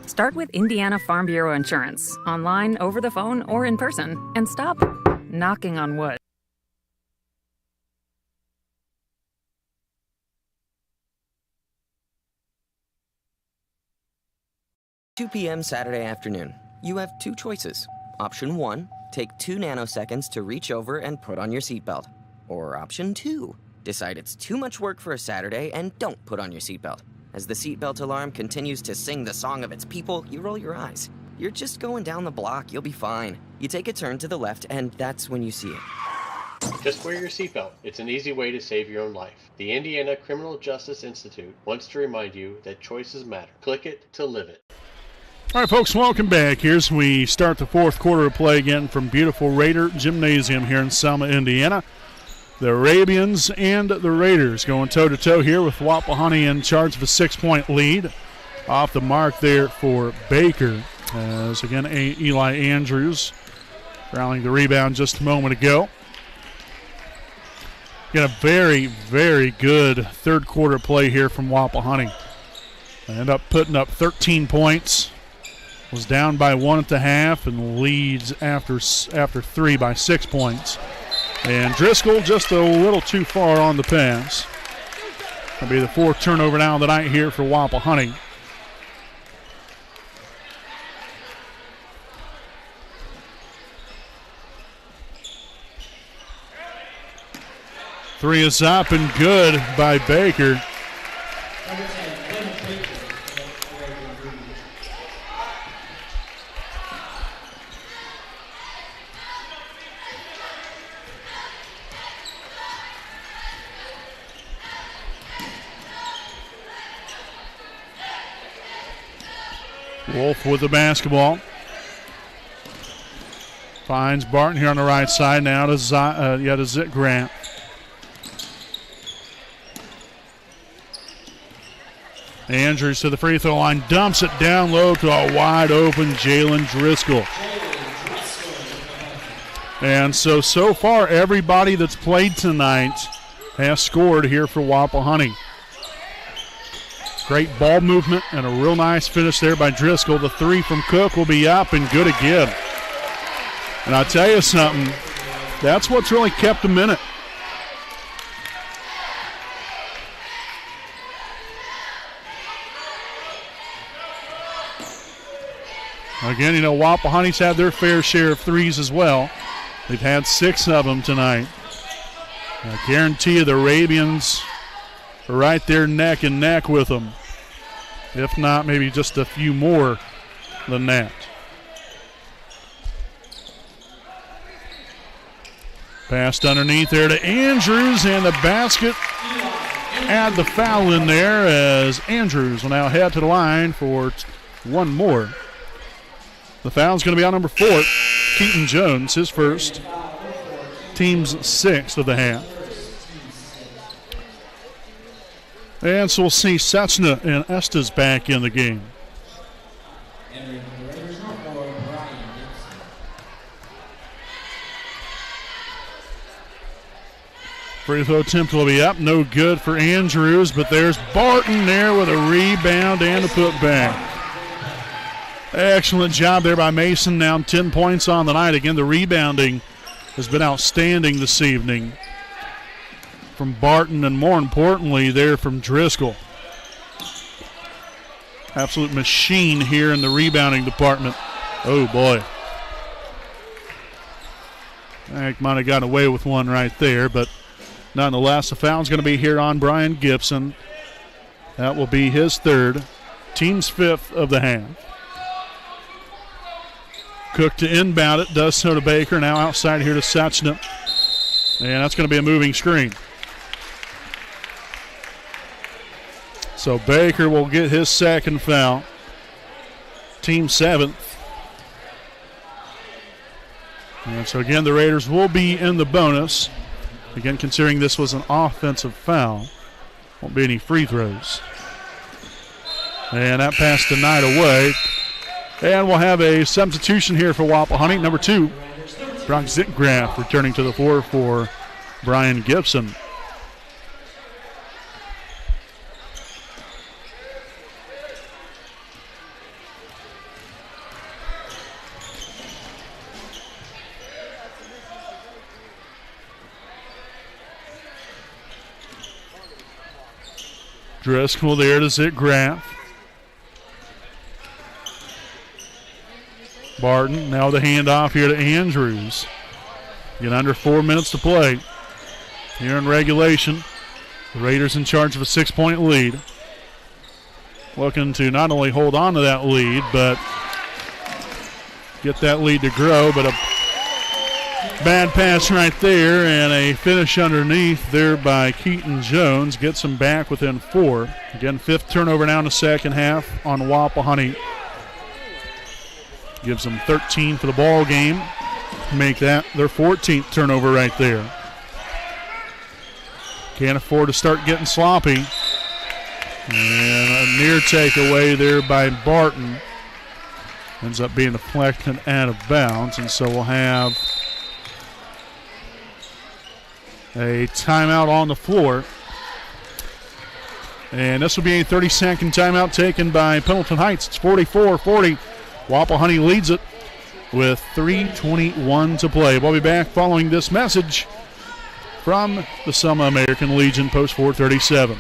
Start with Indiana Farm Bureau Insurance, online, over the phone, or in person, and stop knocking on wood. 2 p.m. Saturday afternoon. You have two choices. Option 1, take 2 nanoseconds to reach over and put on your seatbelt. Or option 2, decide it's too much work for a Saturday and don't put on your seatbelt. As the seatbelt alarm continues to sing the song of its people, you roll your eyes. You're just going down the block, you'll be fine. You take a turn to the left, and that's when you see it. Just wear your seatbelt. It's an easy way to save your own life. The Indiana Criminal Justice Institute wants to remind you that choices matter. Click it to live it. All right, folks, welcome back. Here's we start the fourth quarter of play again from beautiful Raider Gymnasium here in Selma, Indiana. The Arabians and the Raiders going toe-to-toe here with Wapahani in charge of a 6-point lead. Off the mark there for Baker. As, again, Eli Andrews rallying the rebound just a moment ago. Get a very, very good third quarter play here from Wapahani. They end up putting up 13 points. Was down by 1 at the half and leads after 3 by 6 points. And Driscoll just a little too far on the pass. That'll be the fourth turnover now of the night here for Wapahani. Three is up and good by Baker. Wolf with the basketball. Finds Barton here on the right side now to Zitgrant. Andrews to the free throw line, dumps it down low to a wide open Jalen Driscoll. And so far everybody that's played tonight has scored here for Wapahani. Great ball movement and a real nice finish there by Driscoll. The three from Cook will be up and good again. And I'll tell you something, that's what's really kept them in it. Again, Wapahani's had their fair share of threes as well. They've had 6 of them tonight. I guarantee you the Arabians are right there neck and neck with them. If not, maybe just a few more than that. Passed underneath there to Andrews, and the basket. Add the foul in there as Andrews will now head to the line for one more. The foul's going to be on number 4, Keaton Jones, his first. Team's 6th of the half. And so we'll see Setsna and Estes back in the game. Free throw attempt will be up. No good for Andrews, but there's Barton there with a rebound and a putback. Excellent job there by Mason. Now 10 points on the night. Again, the rebounding has been outstanding this evening from Barton, and more importantly there from Driscoll. Absolute machine here in the rebounding department. Oh boy. I might have got away with one right there, but nonetheless, the foul's going to be here on Brian Gibson. That will be his third, team's fifth of the half. Cook to inbound it, does so to Baker. Now outside here to Sechna. And that's going to be a moving screen. So Baker will get his second foul. Team seventh. And so again, the Raiders will be in the bonus. Again, considering this was an offensive foul, won't be any free throws. And that pass denied away. And we'll have a substitution here for Wapahani. Number 2, Brock Zitgraff returning to the floor for Brian Gibson. Driscoll there to Zitgraff. Barton, now the handoff here to Andrews. Get under 4 minutes to play here in regulation. The Raiders in charge of a 6-point lead. Looking to not only hold on to that lead, but get that lead to grow. But a bad pass right there and a finish underneath there by Keaton Jones. Gets him back within 4. Again, 5th turnover now in the second half on Wapahani. Gives them 13 for the ball game. Make that their 14th turnover right there. Can't afford to start getting sloppy. And a near takeaway there by Barton. Ends up being deflected out of bounds. And so we'll have a timeout on the floor. And this will be a 30-second timeout taken by Pendleton Heights. It's 44-40. Wapahani leads it with 3:21 to play. We'll be back following this message from the Selma American Legion, post 437.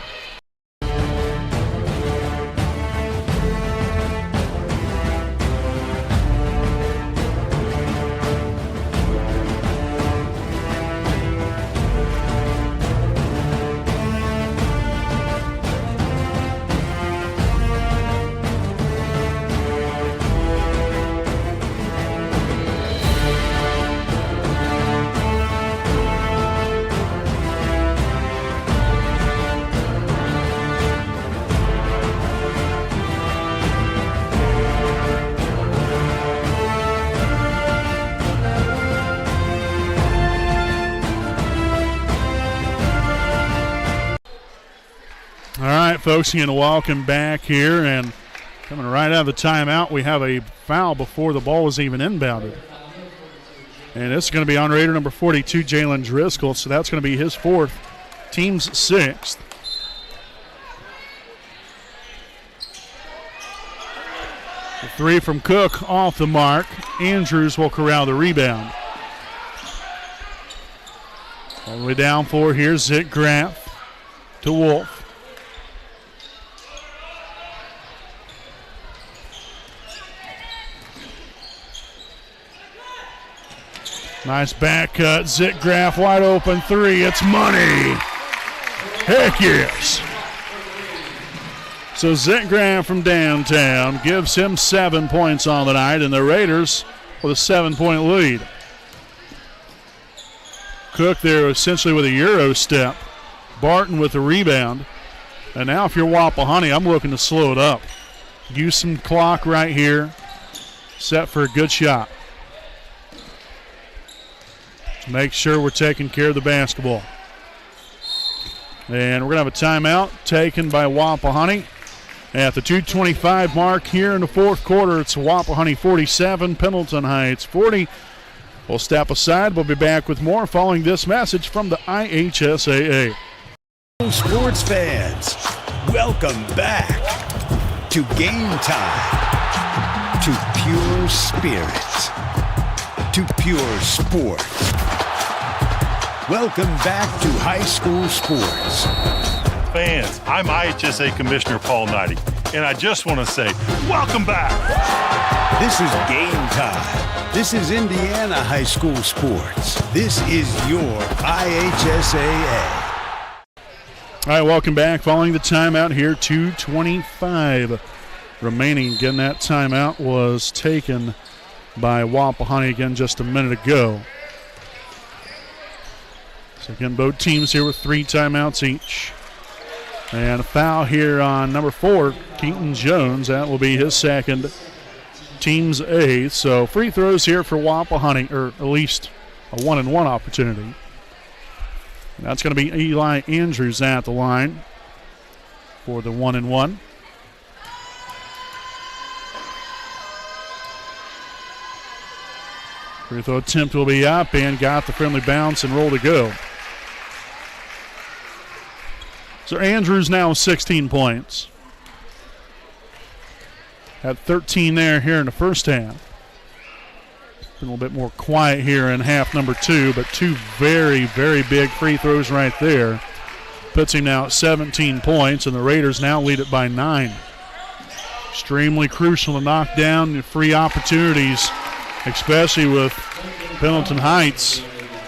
Folks, again, welcome back here, and coming right out of the timeout, we have a foul before the ball was even inbounded. And this is going to be on Raider number 42, Jalen Driscoll, so that's going to be his 4th, team's 6th. The 3 from Cook off the mark. Andrews will corral the rebound. All the way down floor here, Zitgraff to Wolf. Nice back cut. Zitgraff wide open 3. It's money. Heck yes. So Zitgraff from downtown gives him 7 points on the night, and the Raiders with a 7-point lead. Cook there essentially with a Euro step. Barton with the rebound. And now if you're Wapahani, I'm looking to slow it up. Use some clock right here. Set for a good shot. Make sure we're taking care of the basketball. And we're going to have a timeout taken by Wapahani. At the 2:25 mark here in the fourth quarter, it's Wapahani 47, Pendleton Heights 40. We'll step aside. We'll be back with more following this message from the IHSAA. Sports fans, welcome back to Game Time, to pure spirit, to pure sports. Welcome back to high school sports. Fans, I'm IHSA Commissioner Paul Knighty, and I just want to say, welcome back. This is Game Time. This is Indiana high school sports. This is your IHSAA. All right, welcome back. Following the timeout here, 2:25 remaining. Again, that timeout was taken by Wapahani again just a minute ago. So again, both teams here with 3 timeouts each. And a foul here on number 4, Keaton Jones. That will be his second, team's 8th. So free throws here for Wapahani, or at least a 1-and-1 opportunity. And that's going to be Eli Andrews at the line for the 1-and-1. Free throw attempt will be up and got the friendly bounce and roll to go. So Andrews now 16 points. Had 13 there here in the first half. Been a little bit more quiet here in half number 2, but 2 very, very big free throws right there. Puts him now at 17 points, and the Raiders now lead it by 9. Extremely crucial to knock down the free opportunities, especially with Pendleton Heights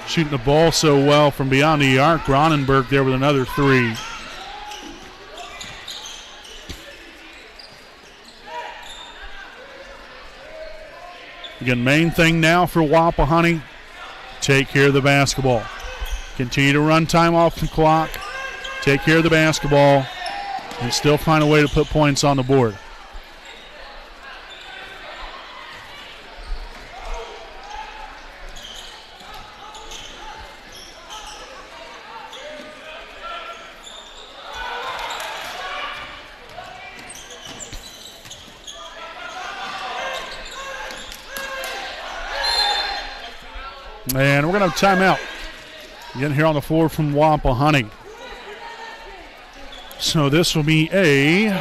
shooting the ball so well from beyond the arc. Bronnenberg there with another 3. Again, main thing now for Wapahani, take care of the basketball. Continue to run time off the clock, take care of the basketball, and still find a way to put points on the board. And we're going to have timeout again here on the floor from Wapahani. So this will be a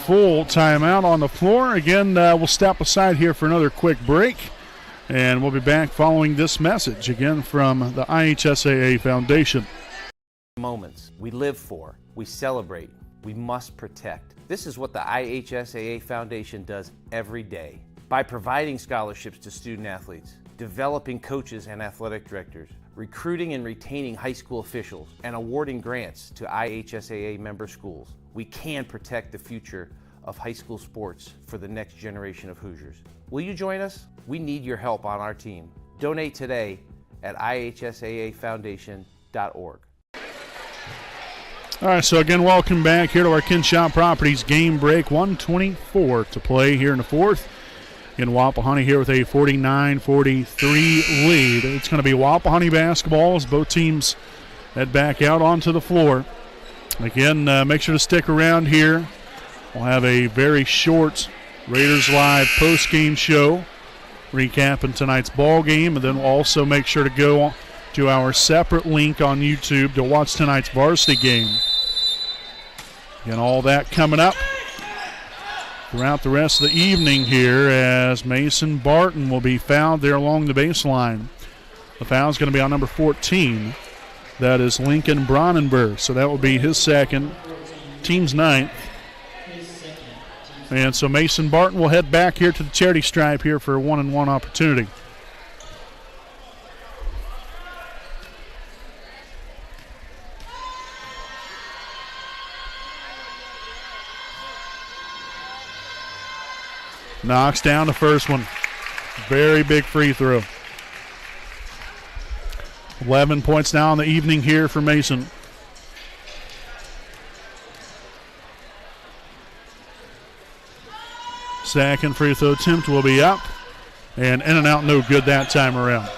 full timeout on the floor. Again, we'll step aside here for another quick break, and we'll be back following this message again from the IHSAA Foundation. Moments we live for, we celebrate, we must protect. This is what the IHSAA Foundation does every day by providing scholarships to student athletes, developing coaches and athletic directors, recruiting and retaining high school officials, and awarding grants to IHSAA member schools. We can protect the future of high school sports for the next generation of Hoosiers. Will you join us? We need your help on our team. Donate today at ihsaafoundation.org. All right, so again, welcome back here to our Kinshop Properties game break. 1:24 to play here in the fourth. In Wapahani here with a 49-43 lead. It's going to be Wapahani basketball as both teams head back out onto the floor. Again, make sure to stick around here. We'll have a very short Raiders Live post-game show recapping tonight's ball game, and then we'll also make sure to go to our separate link on YouTube to watch tonight's varsity game. Again, all that coming up throughout the rest of the evening here as Mason Barton will be fouled there along the baseline. The foul is going to be on number 14. That is Lincoln Bronnenberg. So that will be his second, team's 9th. And so Mason Barton will head back here to the charity stripe here for a 1-and-1 opportunity. Knocks down the first one. Very big free throw. 11 points now in the evening here for Mason. Second free throw attempt will be up. And in and out, no good that time around.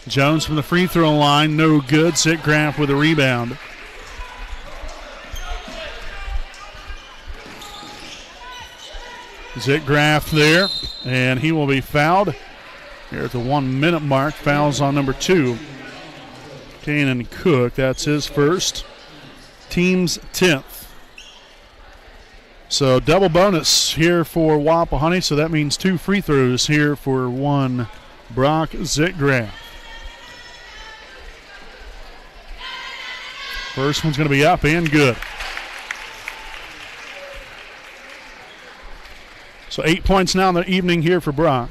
Jones from the free throw line, no good. Sitcraft with a rebound. Zitgraff there, and he will be fouled here at the 1 minute mark. Fouls on number 2. Kanan Cook, that's his first. Team's 10th. So double bonus here for Wapahani, so that means 2 free throws here for one Brock Zitgraff. First one's going to be up and good. So 8 points now in the evening here for Brock.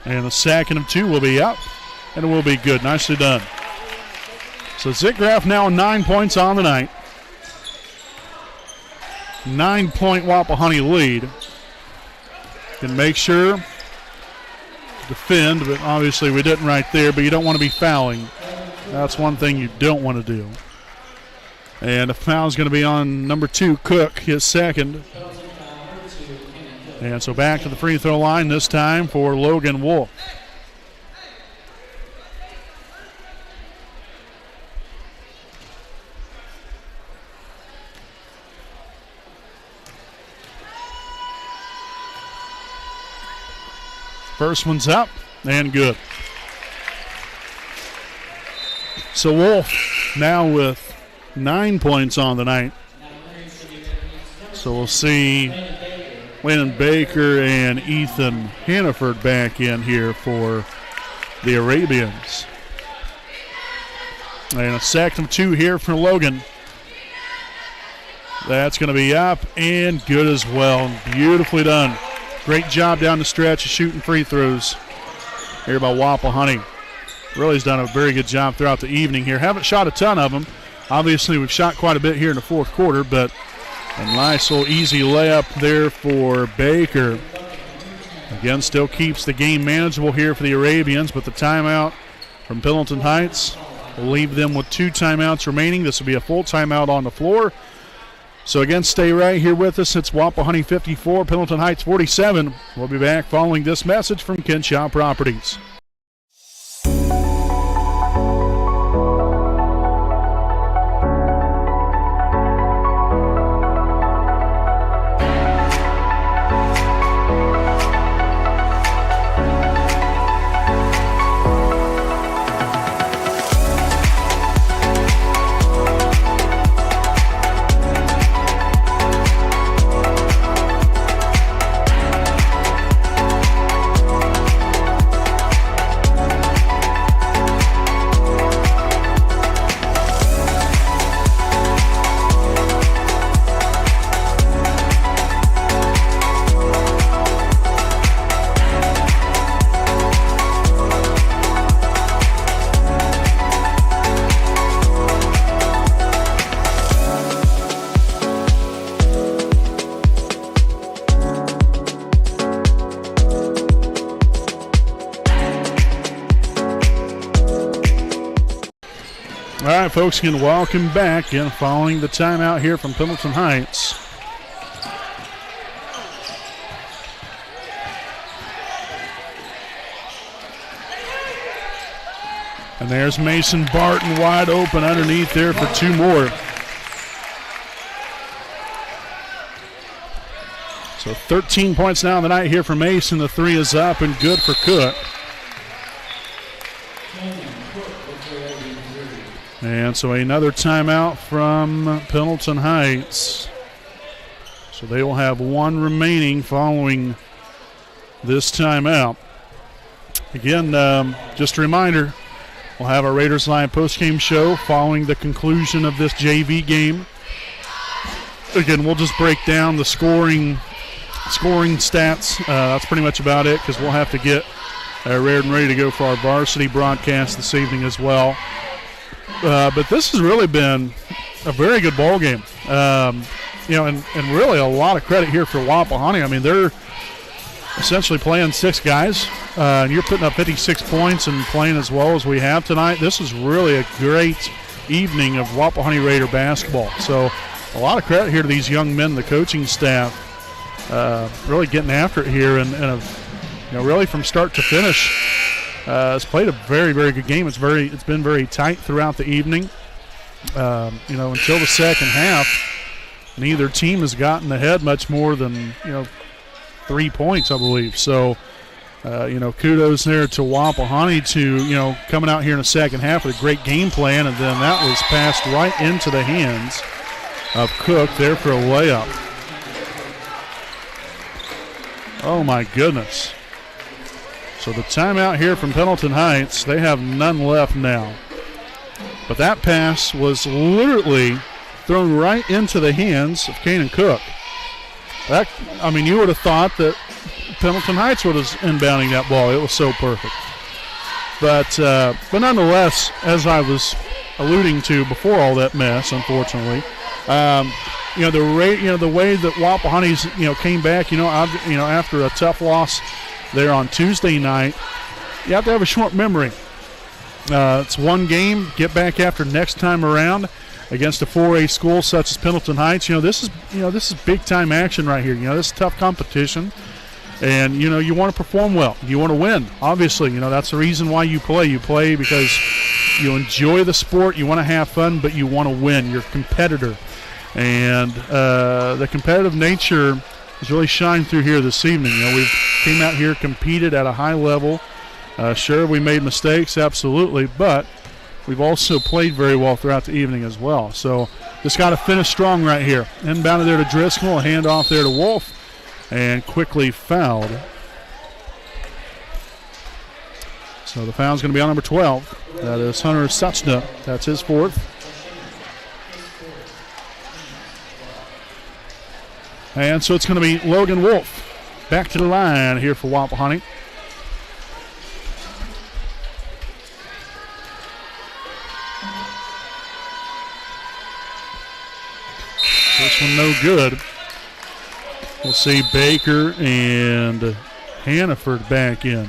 And the second of 2 will be up, and it will be good. Nicely done. So Zitgraff now 9 points on the night. 9-point Wapahani lead. Can make sure to defend, but obviously we didn't right there, but you don't want to be fouling. That's one thing you don't want to do. And a foul is going to be on number 2, Cook, his second. And so back to the free throw line this time for Logan Wolf. First one's up and good. So Wolf now with 9 points on the night. So we'll see Landon Baker and Ethan Hannaford back in here for the Arabians. And a second of 2 here for Logan. That's going to be up and good as well. Beautifully done. Great job down the stretch of shooting free throws here by Wapahani. Really has done a very good job throughout the evening here. Haven't shot a ton of them. Obviously, we've shot quite a bit here in the fourth quarter, but a nice little easy layup there for Baker. Again, still keeps the game manageable here for the Arabians, but the timeout from Pendleton Heights will leave them with 2 timeouts remaining. This will be a full timeout on the floor. So again, stay right here with us. It's Wapahani 54, Pendleton Heights 47. We'll be back following this message from Kenshaw Properties. All right, folks, again, welcome back. And following the timeout here from Pendleton Heights. And there's Mason Barton wide open underneath there for 2 more. So 13 points now in the night here for Mason. The 3 is up and good for Cook. And so another timeout from Pendleton Heights. So they will have 1 remaining following this timeout. Again, just a reminder, we'll have our Raiders Live postgame show following the conclusion of this JV game. Again, we'll just break down the scoring stats. That's pretty much about it, because we'll have to get reared and ready to go for our varsity broadcast this evening as well. But this has really been a very good ball game. And really a lot of credit here for Wapahani. I mean, they're essentially playing 6 guys, and you're putting up 56 points and playing as well as we have tonight. This is really a great evening of Wapahani Raider basketball. So a lot of credit here to these young men, the coaching staff, really getting after it here, and really from start to finish. Has played a very, very good game. It's been very tight throughout the evening. until the second half, neither team has gotten ahead much more than, 3 points, I believe. So, kudos there to Wapahani to, coming out here in the second half with a great game plan, and then that was passed right into the hands of Cook there for a layup. Oh, my goodness. So the timeout here from Pendleton Heights, they have none left now. But that pass was literally thrown right into the hands of Kanan Cook. You would have thought that Pendleton Heights was inbounding that ball. It was so perfect. But nonetheless, as I was alluding to before all that mess, unfortunately, the way that Wapahani's came back, after a tough loss there on Tuesday night, you have to have a short memory. It's one game. Get back after next time around against a 4A school such as Pendleton Heights. This is big time action right here. This is tough competition, and you want to perform well. You want to win. Obviously, that's the reason why you play. You play because you enjoy the sport. You want to have fun, but you want to win. You're a competitor, and the competitive nature has really shined through here this evening. We came out here, competed at a high level. Sure, we made mistakes, absolutely, but we've also played very well throughout the evening as well. So just got to finish strong right here. Inbounded there to Driscoll, a handoff there to Wolf, and quickly fouled. So the foul's going to be on number 12. That is Hunter Suchna. That's his fourth. And so it's going to be Logan Wolf back to the line here for Wapahani. This one no good. We'll see Baker and Hannaford back in.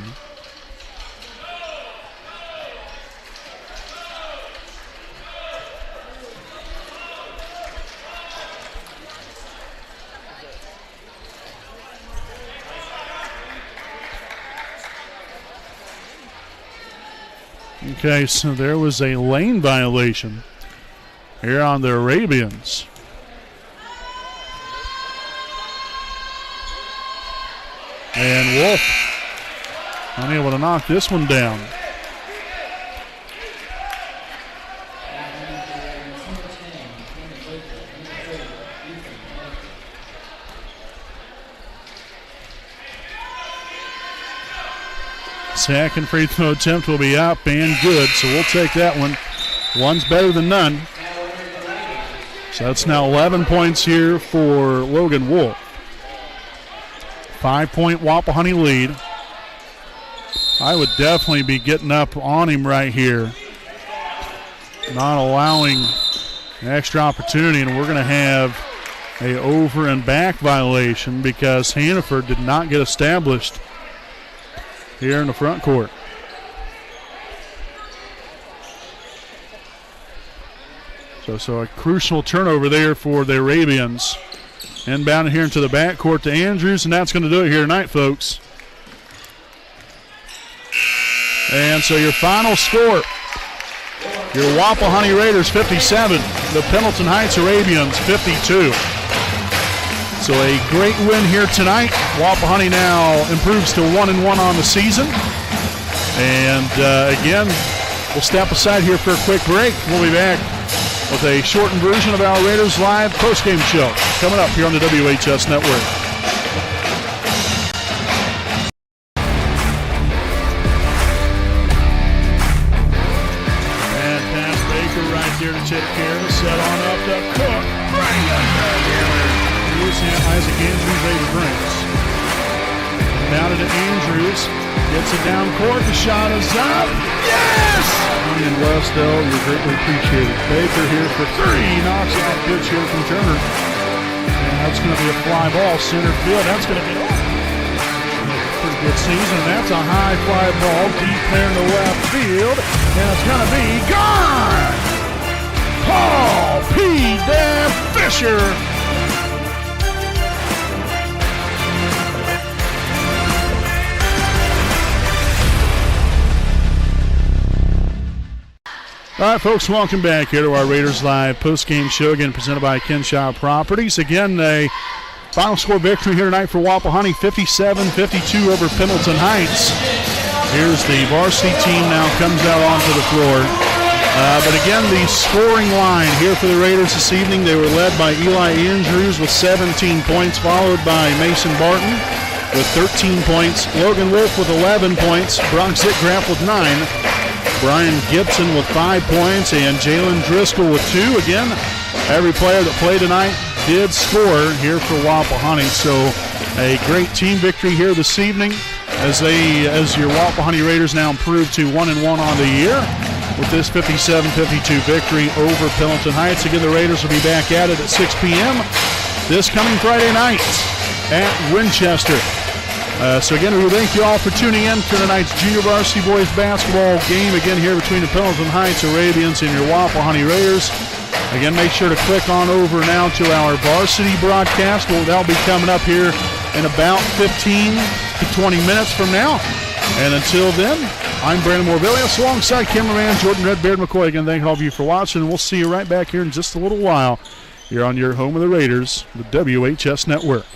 Okay, so there was a lane violation here on the Arabians. And Wolf unable to knock this one down. Second free throw attempt will be up and good, so we'll take that one. One's better than none. So that's now 11 points here for Logan Wolf. 5-point Wapahani lead. I would definitely be getting up on him right here, not allowing an extra opportunity, and we're going to have a over and back violation because Hannaford did not get established here in the front court. So a crucial turnover there for the Arabians. Inbound here into the backcourt to Andrews, and that's going to do it here tonight, folks. And so your final score, your Wapahani Raiders 57, the Pendleton Heights Arabians 52. So a great win here tonight. Wapahani now improves to 1-1 on the season. And again, we'll step aside here for a quick break. We'll be back with a shortened version of our Raiders Live postgame show coming up here on the WHS Network. And pass Baker right there to take care of it. Set on up to Cook. Bring it. Isaac Andrews later brings. Mounted to Andrews. Gets it down court. The shot is up. Yes! And Westell, you're greatly appreciated. Baker here for three. Knocks off pitch here from Turner. And that's going to be a fly ball. Center field. That's going to be pretty good season. That's a high fly ball. Deep there in the left field. And it's going to be gone! Paul P. Dan Fisher. All right, folks, welcome back here to our Raiders Live postgame show, again presented by Kenshaw Properties. Again, a final score victory here tonight for Wapahani, 57-52 over Pendleton Heights. Here's the varsity team now comes out onto the floor. But again, the scoring line here for the Raiders this evening, they were led by Eli Andrews with 17 points, followed by Mason Barton with 13 points, Logan Wolf with 11 points, Brock Zitgraff with 9, Brian Gibson with 5 points, and Jalen Driscoll with 2. Again, every player that played tonight did score here for Wapahani. So a great team victory here this evening as your Wapahani Raiders now improve to 1-1 on the year with this 57-52 victory over Pendleton Heights. Again, the Raiders will be back at it at 6 p.m. this coming Friday night at Winchester. So again, we thank you all for tuning in to tonight's Junior Varsity Boys basketball game, again here between the Pendleton Heights Arabians and your Wapahani Raiders. Again, make sure to click on over now to our varsity broadcast. Well, that'll be coming up here in about 15 to 20 minutes from now. And until then, I'm Brandon Morvillius alongside cameraman Jordan Redbeard McCoy. Again, thank all of you for watching, and we'll see you right back here in just a little while here on your home of the Raiders, the WHS Network.